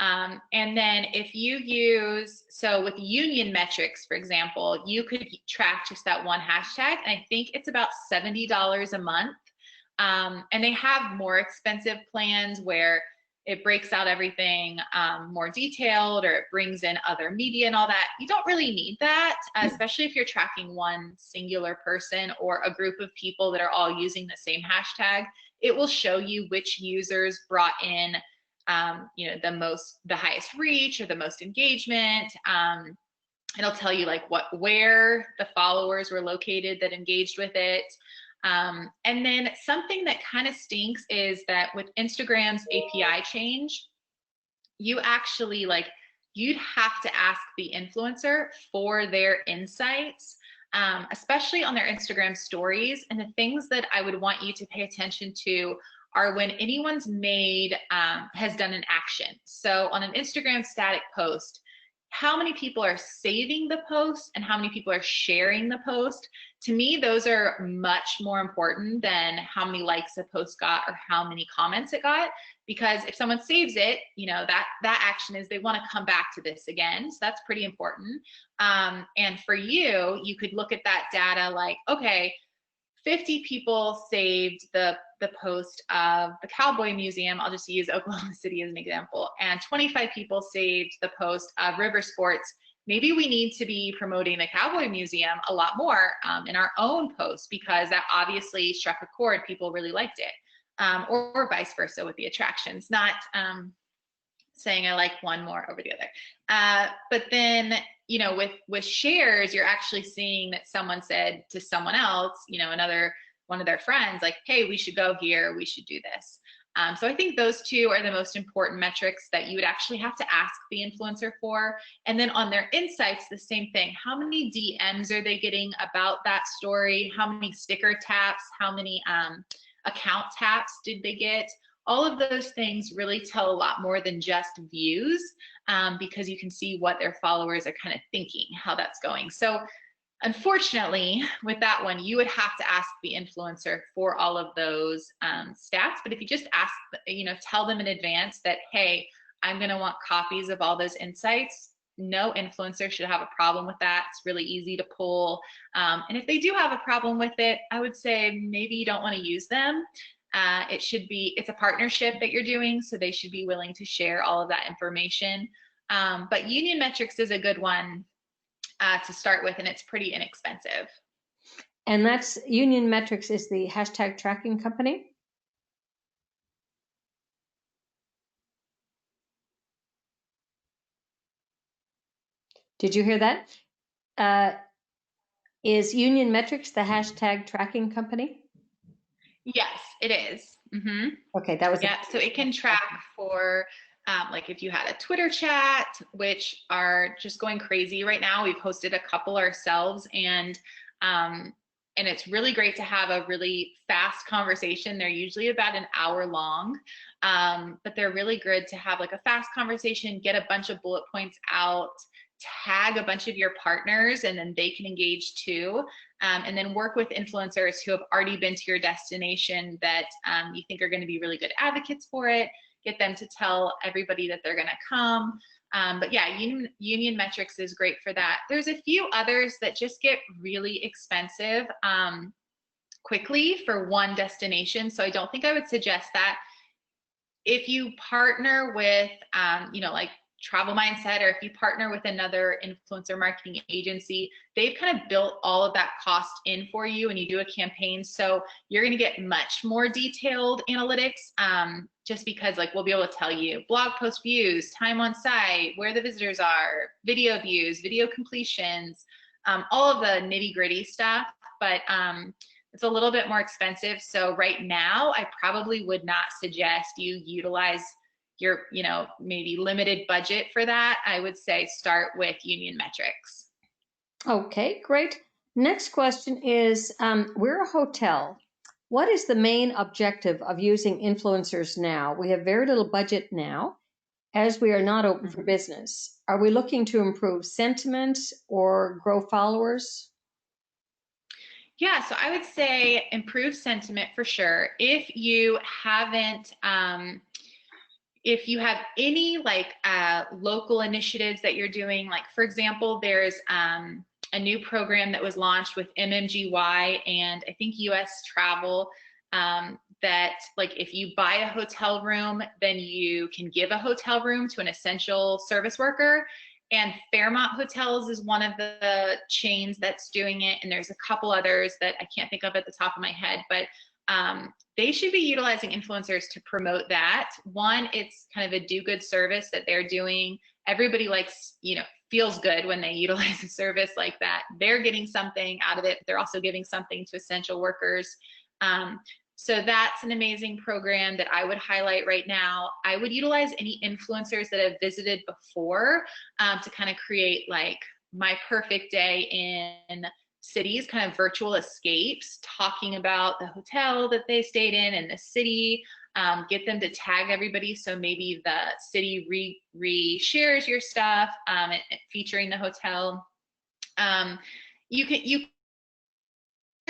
And then if you use, so with union metrics, for example, you could track just that one hashtag, and I think it's about $70 a month. And they have more expensive plans where it breaks out everything more detailed, or it brings in other media and all that. You don't really need that, especially if you're tracking one singular person or a group of people that are all using the same hashtag. It will show you which users brought in the highest reach or the most engagement. It'll tell you like where the followers were located that engaged with it. And then something that kind of stinks is that with Instagram's API change, you actually you'd have to ask the influencer for their insights, especially on their Instagram stories. And the things that I would want you to pay attention to are when anyone's has done an action. So on an Instagram static post, how many people are saving the post and how many people are sharing the post. To me, those are much more important than how many likes a post got or how many comments it got. Because if someone saves it, that action is they want to come back to this again. So that's pretty important. And for you, you could look at that data like, okay, 50 people saved the post of the Cowboy Museum. I'll just use Oklahoma City as an example. And 25 people saved the post of River Sports. Maybe we need to be promoting the Cowboy Museum a lot more in our own posts, because that obviously struck a chord. People really liked it. Or vice versa with the attractions. Not saying I like one more over the other. But then, with shares, you're actually seeing that someone said to someone else, one of their friends, like, hey, we should go here, we should do this. So I think those two are the most important metrics that you would actually have to ask the influencer for. And then on their insights, the same thing. How many DMs are they getting about that story? How many sticker taps? How many account taps did they get? All of those things really tell a lot more than just views, because you can see what their followers are kind of thinking, how that's going. So unfortunately, with that one, you would have to ask the influencer for all of those stats. But if you just ask, tell them in advance that, hey, I'm going to want copies of all those insights, no influencer should have a problem with that. It's really easy to pull. And if they do have a problem with it, I would say maybe you don't want to use them. It's a partnership that you're doing, so they should be willing to share all of that information. But Union Metrics is a good one to start with, and it's pretty inexpensive. And that's Union Metrics is the hashtag tracking company? Did you hear that? Is Union Metrics the hashtag tracking company? Yes, it is. Mm-hmm. Okay, that was so it can track for like if you had a Twitter chat, which are just going crazy right now. We've hosted a couple ourselves, and it's really great to have a really fast conversation. They're usually about an hour long, but they're really good to have like a fast conversation, get a bunch of bullet points out, tag a bunch of your partners, and then they can engage too. And then work with influencers who have already been to your destination that you think are going to be really good advocates for it. Get them to tell everybody that they're going to come. But yeah, Union Metrics is great for that. There's a few others that just get really expensive quickly for one destination. So I don't think I would suggest that. If you partner with, like Travel Mindset, or if you partner with another influencer marketing agency, they've kind of built all of that cost in for you and you do a campaign. So you're going to get much more detailed analytics, just because like we'll be able to tell you blog post views, time on site, where the visitors are, video views, video completions, all of the nitty gritty stuff. But it's a little bit more expensive. So right now, I probably would not suggest you utilize your, maybe limited budget for that. I would say start with Union Metrics. Okay, great. Next question is, we're a hotel. What is the main objective of using influencers now? We have very little budget now, as we are not open for business. Are we looking to improve sentiment or grow followers? Yeah, so I would say improve sentiment for sure. If you haven't, if you have any like local initiatives that you're doing, like for example, there's a new program that was launched with MMGY and I think US Travel, that like if you buy a hotel room, then you can give a hotel room to an essential service worker. And Fairmont Hotels is one of the chains that's doing it. And there's a couple others that I can't think of at the top of my head, but they should be utilizing influencers to promote that. One, it's kind of a do-good service that they're doing. Everybody likes, feels good when they utilize a service like that. They're getting something out of it, but they're also giving something to essential workers. So that's an amazing program that I would highlight right now. I would utilize any influencers that have visited before to kind of create like my perfect day in cities, kind of virtual escapes, talking about the hotel that they stayed in and the city, get them to tag everybody. So maybe the city re-shares your stuff, featuring the hotel. You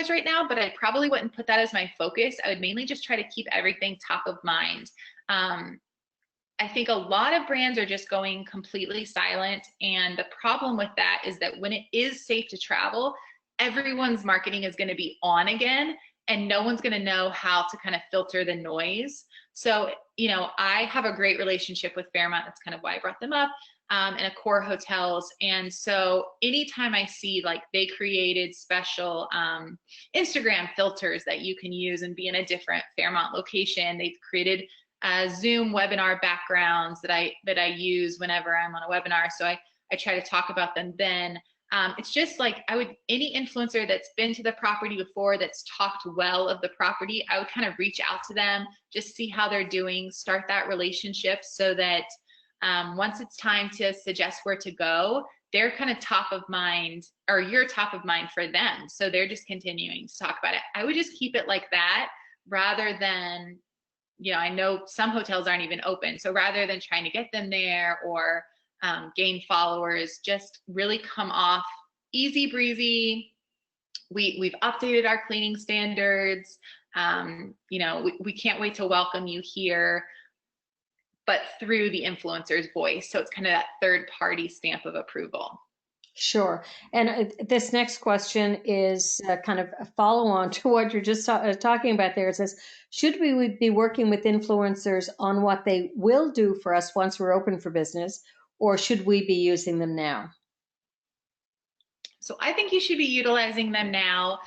right now, but I probably wouldn't put that as my focus. I would mainly just try to keep everything top of mind. I think a lot of brands are just going completely silent. And the problem with that is that when it is safe to travel, everyone's marketing is going to be on again and no one's going to know how to kind of filter the noise. So, I have a great relationship with Fairmont. That's kind of why I brought them up, and Accor Hotels. And so anytime I see like they created special Instagram filters that you can use and be in a different Fairmont location, they've created Zoom webinar backgrounds that I use whenever I'm on a webinar. So I try to talk about them then. It's just like any influencer that's been to the property before, that's talked well of the property, I would kind of reach out to them, just see how they're doing, start that relationship so that once it's time to suggest where to go, they're kind of top of mind, or you're top of mind for them. So they're just continuing to talk about it. I would just keep it like that rather than, I know some hotels aren't even open. So rather than trying to get them there or gain followers, just really come off easy breezy. We've updated our cleaning standards. We can't wait to welcome you here, but through the influencer's voice. So it's kind of that third party stamp of approval. Sure. And this next question is kind of a follow on to what you're just talking about there. It says, should we be working with influencers on what they will do for us once we're open for business, or should we be using them now? So I think you should be utilizing them now.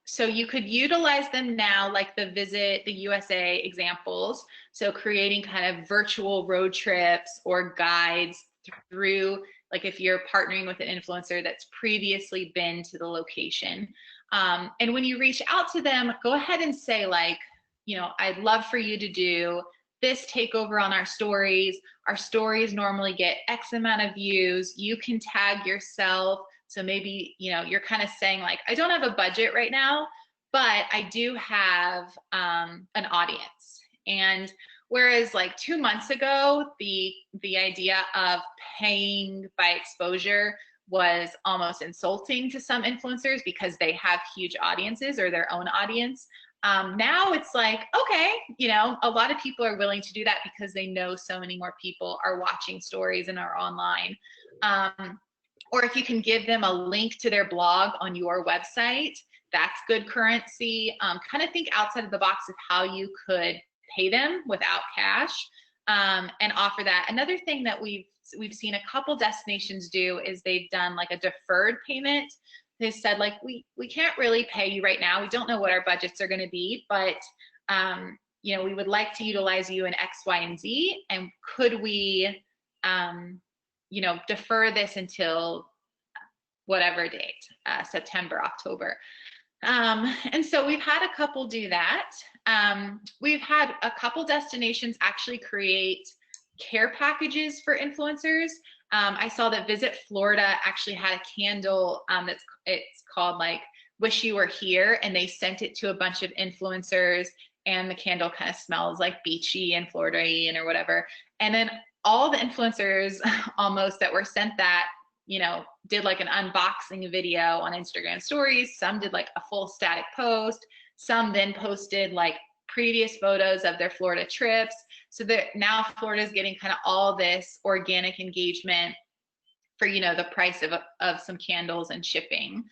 So you could utilize them now, like the Visit the USA examples. So creating kind of virtual road trips or guides through, like if you're partnering with an influencer that's previously been to the location. And when you reach out to them, go ahead and say like, I'd love for you to do this takeover on our stories. Our stories normally get X amount of views. You can tag yourself. So maybe, you're kind of saying like, I don't have a budget right now, but I do have an audience. And whereas like 2 months ago, the idea of paying by exposure was almost insulting to some influencers because they have huge audiences or their own audience. Now it's like, okay, a lot of people are willing to do that because they know so many more people are watching stories and are online. Or if you can give them a link to their blog on your website, that's good currency. Kind of think outside of the box of how you could pay them without cash and offer that. Another thing that we've seen a couple destinations do is they've done like a deferred payment. They said like, we can't really pay you right now. We don't know what our budgets are going to be, but we would like to utilize you in X, Y, and Z. And could we defer this until whatever date, September, October. And so we've had a couple do that. We've had a couple destinations actually create care packages for influencers. I saw that Visit Florida actually had a candle it's called like Wish You Were Here, and they sent it to a bunch of influencers, and the candle kind of smells like beachy and Florida-y or whatever. And then all the influencers almost that were sent that, did like an unboxing video on Instagram stories. Some did like a full static post. Some then posted like previous photos of their Florida trips. So that now Florida is getting kind of all this organic engagement for, the price of some candles and shipping.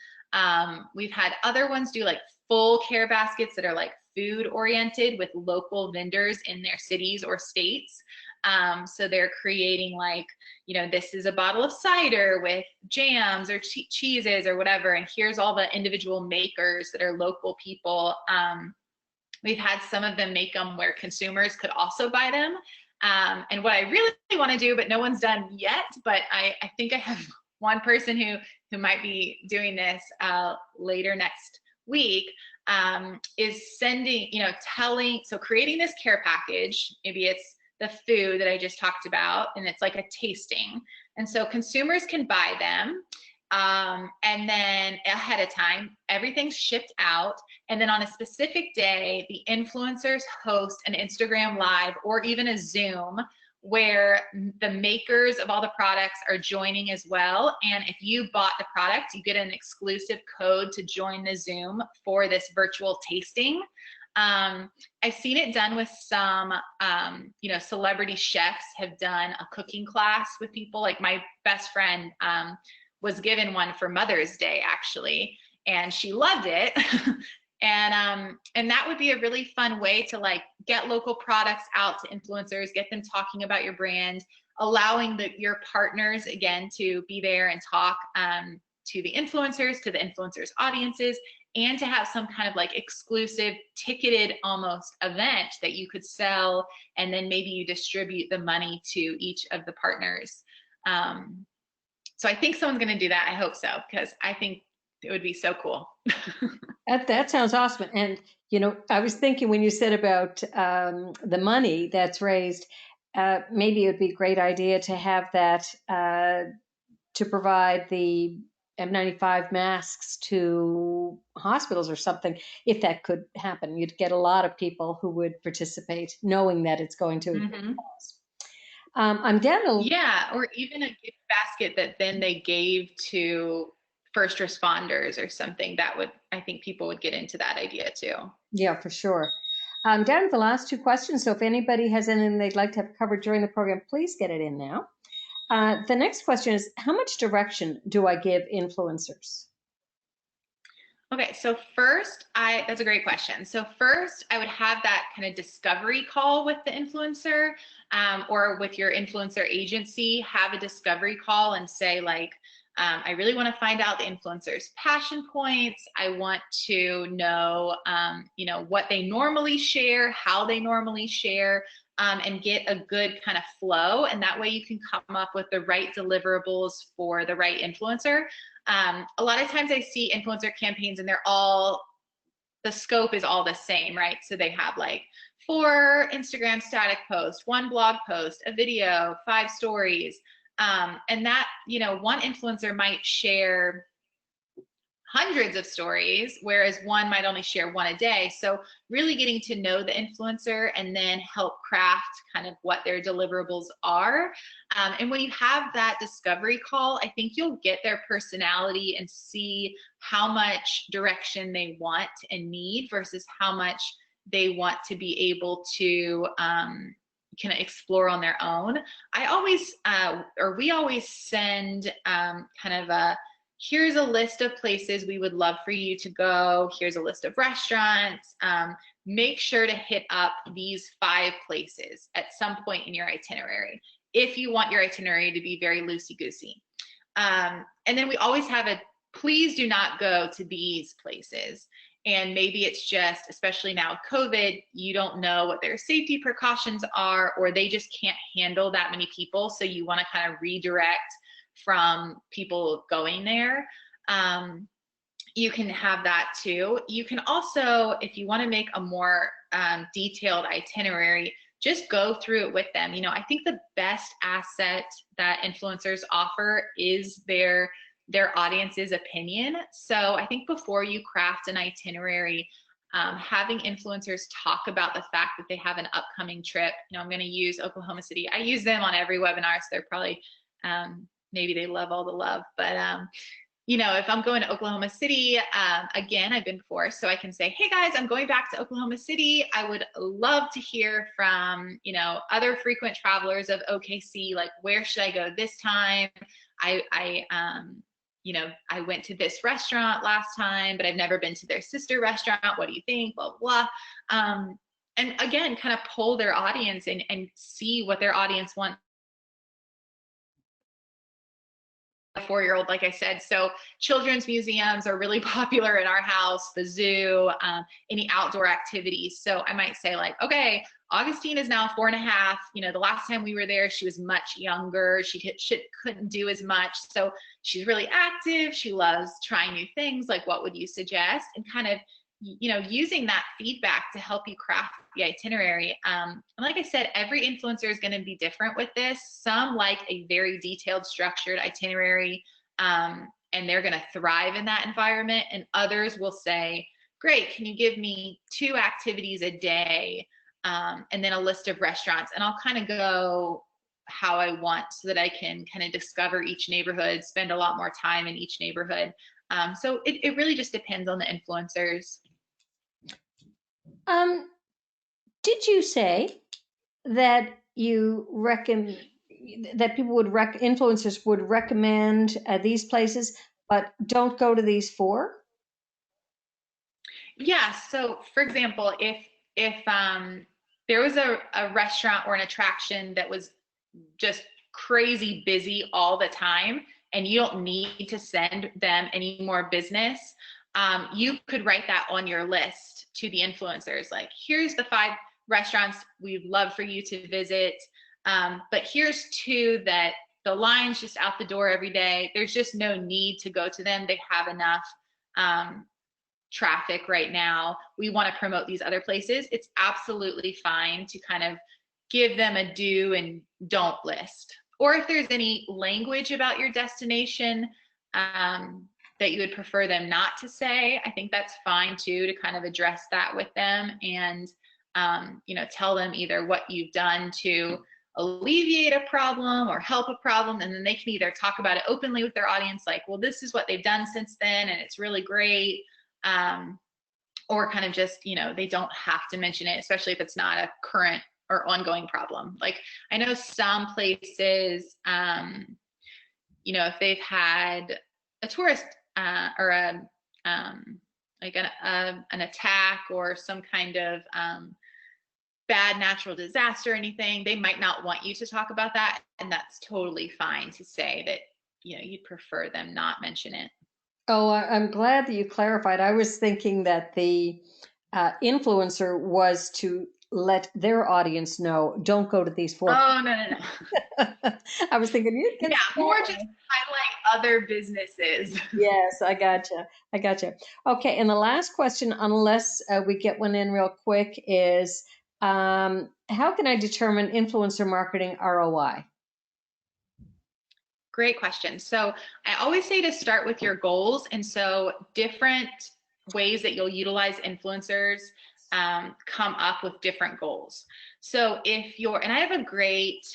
We've had other ones do like full care baskets that are like food oriented with local vendors in their cities or states. So they're creating like, this is a bottle of cider with jams or cheeses or whatever, and here's all the individual makers that are local people. We've had some of them make them where consumers could also buy them. And what I really want to do, but no one's done yet, but I think I have one person who might be doing this later next week, is sending, so creating this care package. Maybe it's the food that I just talked about, and it's like a tasting. And so consumers can buy them. And then ahead of time, everything's shipped out. And then on a specific day, the influencers host an Instagram Live or even a Zoom where the makers of all the products are joining as well. And if you bought the product, you get an exclusive code to join the Zoom for this virtual tasting. I've seen it done with some, celebrity chefs have done a cooking class with people. Like my best friend was given one for Mother's Day, actually, and she loved it. And that would be a really fun way to like get local products out to influencers, get them talking about your brand, allowing your partners again to be there and talk to the influencers' audiences, and to have some kind of like exclusive ticketed almost event that you could sell, and then maybe you distribute the money to each of the partners. So I think someone's going to do that. I hope so, because I think it would be so cool. That sounds awesome. And, you know, I was thinking when you said about the money that's raised, maybe it would be a great idea to have that to provide the N95 masks to hospitals or something. If that could happen, you'd get a lot of people who would participate knowing that it's going to a good cause. I'm down to Yeah, or even a gift basket that then they gave to first responders or something. That would, I think people would get into that idea too. Yeah, for sure. I'm down to the last two questions, so if anybody has anything they'd like to have covered during the program, please get it in now. The next question is, how much direction do I give influencers? Okay, so first, that's a great question. So first, I would have that kind of discovery call with the influencer, or with your influencer agency, have a discovery call and say like, I really want to find out the influencer's passion points. I want to know, you know, what they normally share, how they normally share, and get a good kind of flow. And that way you can come up with the right deliverables for the right influencer. A lot of times I see influencer campaigns and they're all, the scope is all the same, right? So they have like 4 Instagram static posts, 1 blog post, a video, 5 stories. And that, you know, one influencer might share hundreds of stories, whereas one might only share 1 a day. So really getting to know the influencer and then help craft kind of what their deliverables are. And when you have that discovery call, I think you'll get their personality and see how much direction they want and need versus how much they want to be able to kind of explore on their own. I always, or we always send kind of a, here's a list of places we would love for you to go. Here's a list of restaurants. Make sure to hit up these 5 places at some point in your itinerary, if you want your itinerary to be very loosey-goosey. And then we always have a, please do not go to these places. And maybe it's just, especially now with COVID, you don't know what their safety precautions are, or they just can't handle that many people. So you want to kind of redirect from people going there. You can have that too. You can also, if you want to make a more detailed itinerary, just go through it with them. You know, I think the best asset that influencers offer is their audience's opinion. So I think before you craft an itinerary, having influencers talk about the fact that they have an upcoming trip. You know, I'm going to use Oklahoma City. I use them on every webinar, so they're probably maybe they love all the love, but you know, if I'm going to Oklahoma City, again, I've been before, so I can say, hey guys, I'm going back to Oklahoma City. I would love to hear from, you know, other frequent travelers of OKC, like where should I go this time? You know, I went to this restaurant last time, but I've never been to their sister restaurant. What do you think? Blah, blah, blah. And again, kind of poll their audience and see what their audience wants. A 4-year-old, like I said. So children's museums are really popular in our house, the zoo, any outdoor activities. So I might say like, okay, Augustine is now 4.5. You know, the last time we were there, she was much younger. She couldn't do as much. So she's really active. She loves trying new things. Like, what would you suggest? And kind of, you know, using that feedback to help you craft the itinerary. And like I said, every influencer is going to be different with this. Some like a very detailed, structured itinerary, and they're going to thrive in that environment. And others will say, great, can you give me 2 activities a day, and then a list of restaurants? And I'll kind of go how I want so that I can kind of discover each neighborhood, spend a lot more time in each neighborhood. So it really just depends on the influencers. Did you say that you reckon that people would influencers would recommend these places, but don't go to these 4? Yeah. So for example, if there was a restaurant or an attraction that was just crazy busy all the time, and you don't need to send them any more business, you could write that on your list to the influencers. Like, here's the 5 restaurants we'd love for you to visit, but here's 2 that the line's just out the door every day. There's just no need to go to them. They have enough traffic right now. We want to promote these other places. It's absolutely fine to kind of give them a do and don't list. Or if there's any language about your destination that you would prefer them not to say, I think that's fine too, to kind of address that with them and you know, tell them either what you've done to alleviate a problem or help a problem, and then they can either talk about it openly with their audience, like, well, this is what they've done since then and it's really great, or kind of just, you know, they don't have to mention it, especially if it's not a current or ongoing problem. Like, I know some places, you know, if they've had a tourist or a like an attack or some kind of bad natural disaster or anything, they might not want you to talk about that, and that's totally fine to say that, you know, you'd prefer them not mention it. Oh, I'm glad that you clarified. I was thinking that the influencer was to let their audience know, don't go to these four. Oh, no. I was thinking, you can. Yeah, more just highlight other businesses. Yes, I gotcha. I gotcha. Okay, and the last question, unless we get one in real quick, is how can I determine influencer marketing ROI? Great question. So I always say to start with your goals. And so different ways that you'll utilize influencers come up with different goals. So if you're, and I have a great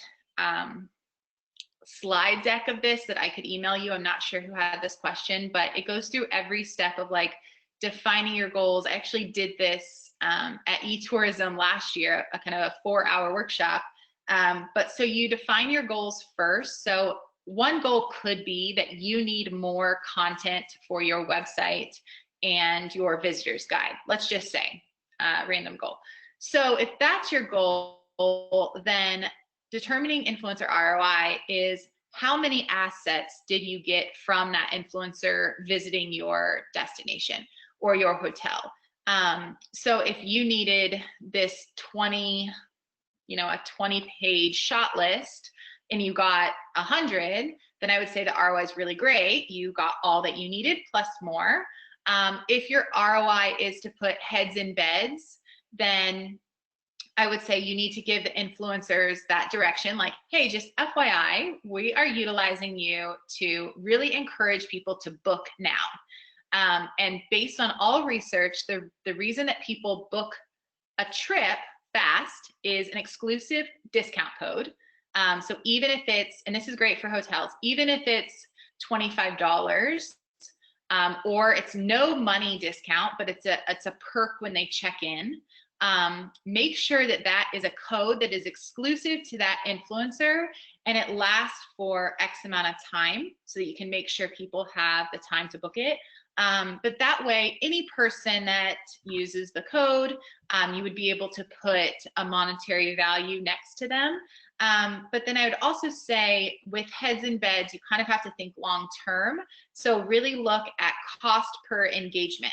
slide deck of this that I could email you. I'm not sure who had this question, but it goes through every step of like defining your goals. I actually did this at eTourism last year, a kind of a 4-hour workshop. But so you define your goals first. So one goal could be that you need more content for your website and your visitor's guide. Let's just say random goal. So if that's your goal, then determining influencer ROI is how many assets did you get from that influencer visiting your destination or your hotel. So if you needed this 20, you know, a 20-page shot list and you got 100, then I would say the ROI is really great. You got all that you needed plus more. If your ROI is to put heads in beds, then I would say you need to give the influencers that direction, like, hey, just FYI, we are utilizing you to really encourage people to book now. And based on all research, the reason that people book a trip fast is an exclusive discount code. So even if it's, and this is great for hotels, even if it's $25, or it's no money discount, but it's a perk when they check in, make sure that that is a code that is exclusive to that influencer and it lasts for X amount of time so that you can make sure people have the time to book it. But that way, any person that uses the code, you would be able to put a monetary value next to them. But then I would also say with heads in beds, you kind of have to think long term. So really look at cost per engagement.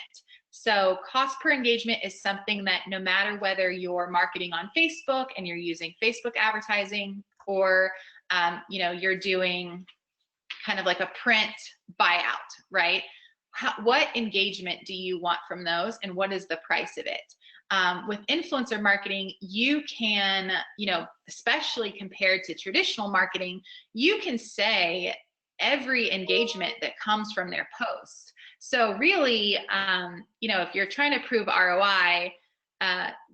So cost per engagement is something that no matter whether you're marketing on Facebook and you're using Facebook advertising, or you know, you're doing kind of like a print buyout, right? What engagement do you want from those, and what is the price of it? With influencer marketing, you can, you know, especially compared to traditional marketing, you can say every engagement that comes from their post. So really, you know, if you're trying to prove ROI,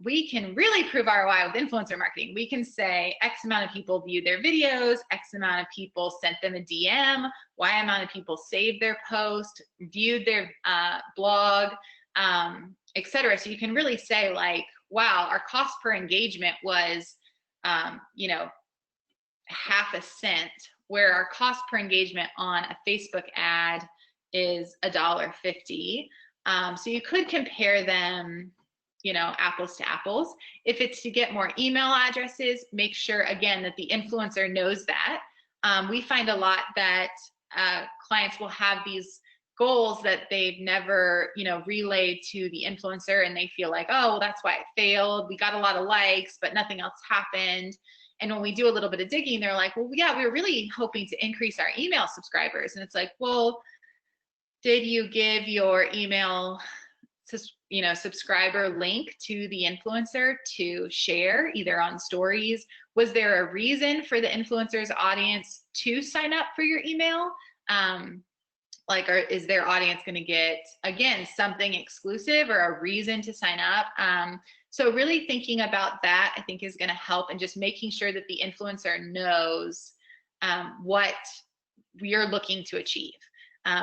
we can really prove ROI with influencer marketing. We can say X amount of people viewed their videos, X amount of people sent them a DM, Y amount of people saved their post, viewed their blog, etc. So you can really say like, wow, our cost per engagement was, you know, half a cent, where our cost per engagement on a Facebook ad is $1.50. So you could compare them, you know, apples to apples. If it's to get more email addresses, make sure again that the influencer knows that. We find a lot that clients will have these goals that they've never, you know, relayed to the influencer, and they feel like, oh, well, that's why it failed. We got a lot of likes, but nothing else happened. And when we do a little bit of digging, they're like, well, yeah, we were really hoping to increase our email subscribers. And it's like, well, did you give your email subscriber link to the influencer to share either on stories? Was there a reason for the influencer's audience to sign up for your email? Or is their audience going to get, again, something exclusive or a reason to sign up? So really thinking about that, I think, is going to help, and just making sure that the influencer knows what you're looking to achieve.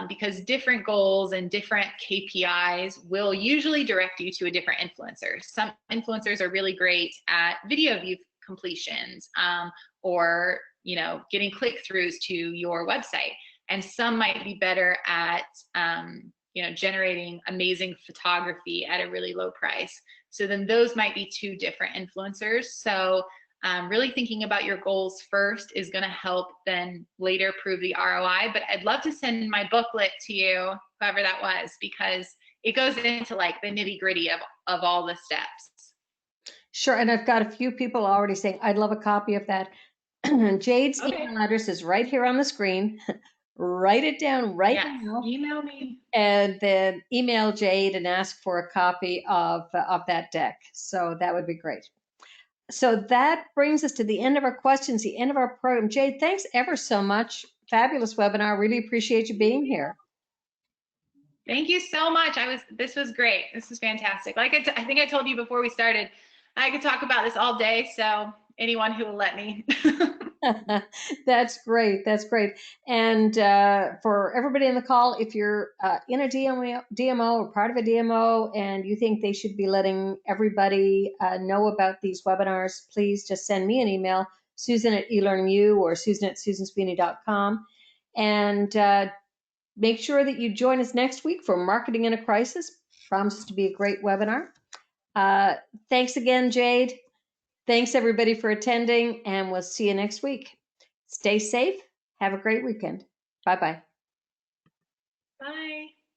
Because different goals and different KPIs will usually direct you to a different influencer. Some influencers are really great at video view completions, or getting click-throughs to your website. And some might be better at generating amazing photography at a really low price. So then those might be two different influencers. So really thinking about your goals first is going to help then later prove the ROI. But I'd love to send my booklet to you, whoever that was, because it goes into like the nitty gritty of all the steps. Sure. And I've got a few people already saying, I'd love a copy of that. Jade's email address is right here on the screen. Write it down right now. Email me. And then email Jade and ask for a copy of that deck. So that would be great. So that brings us to the end of our questions, the end of our program. Jade, thanks ever so much. Fabulous webinar. Really appreciate you being here. Thank you so much. This was great. This was fantastic. Like I think I told you before we started, I could talk about this all day. So anyone who will let me. That's great. That's great. And for everybody in the call, if you're in a DMO or part of a DMO and you think they should be letting everybody know about these webinars, please just send me an email, Susan at eLearningU or Susan at susansweeney.com. And make sure that you join us next week for Marketing in a Crisis. Promises to be a great webinar. Thanks again, Jade. Thanks, everybody, for attending, and we'll see you next week. Stay safe. Have a great weekend. Bye-bye.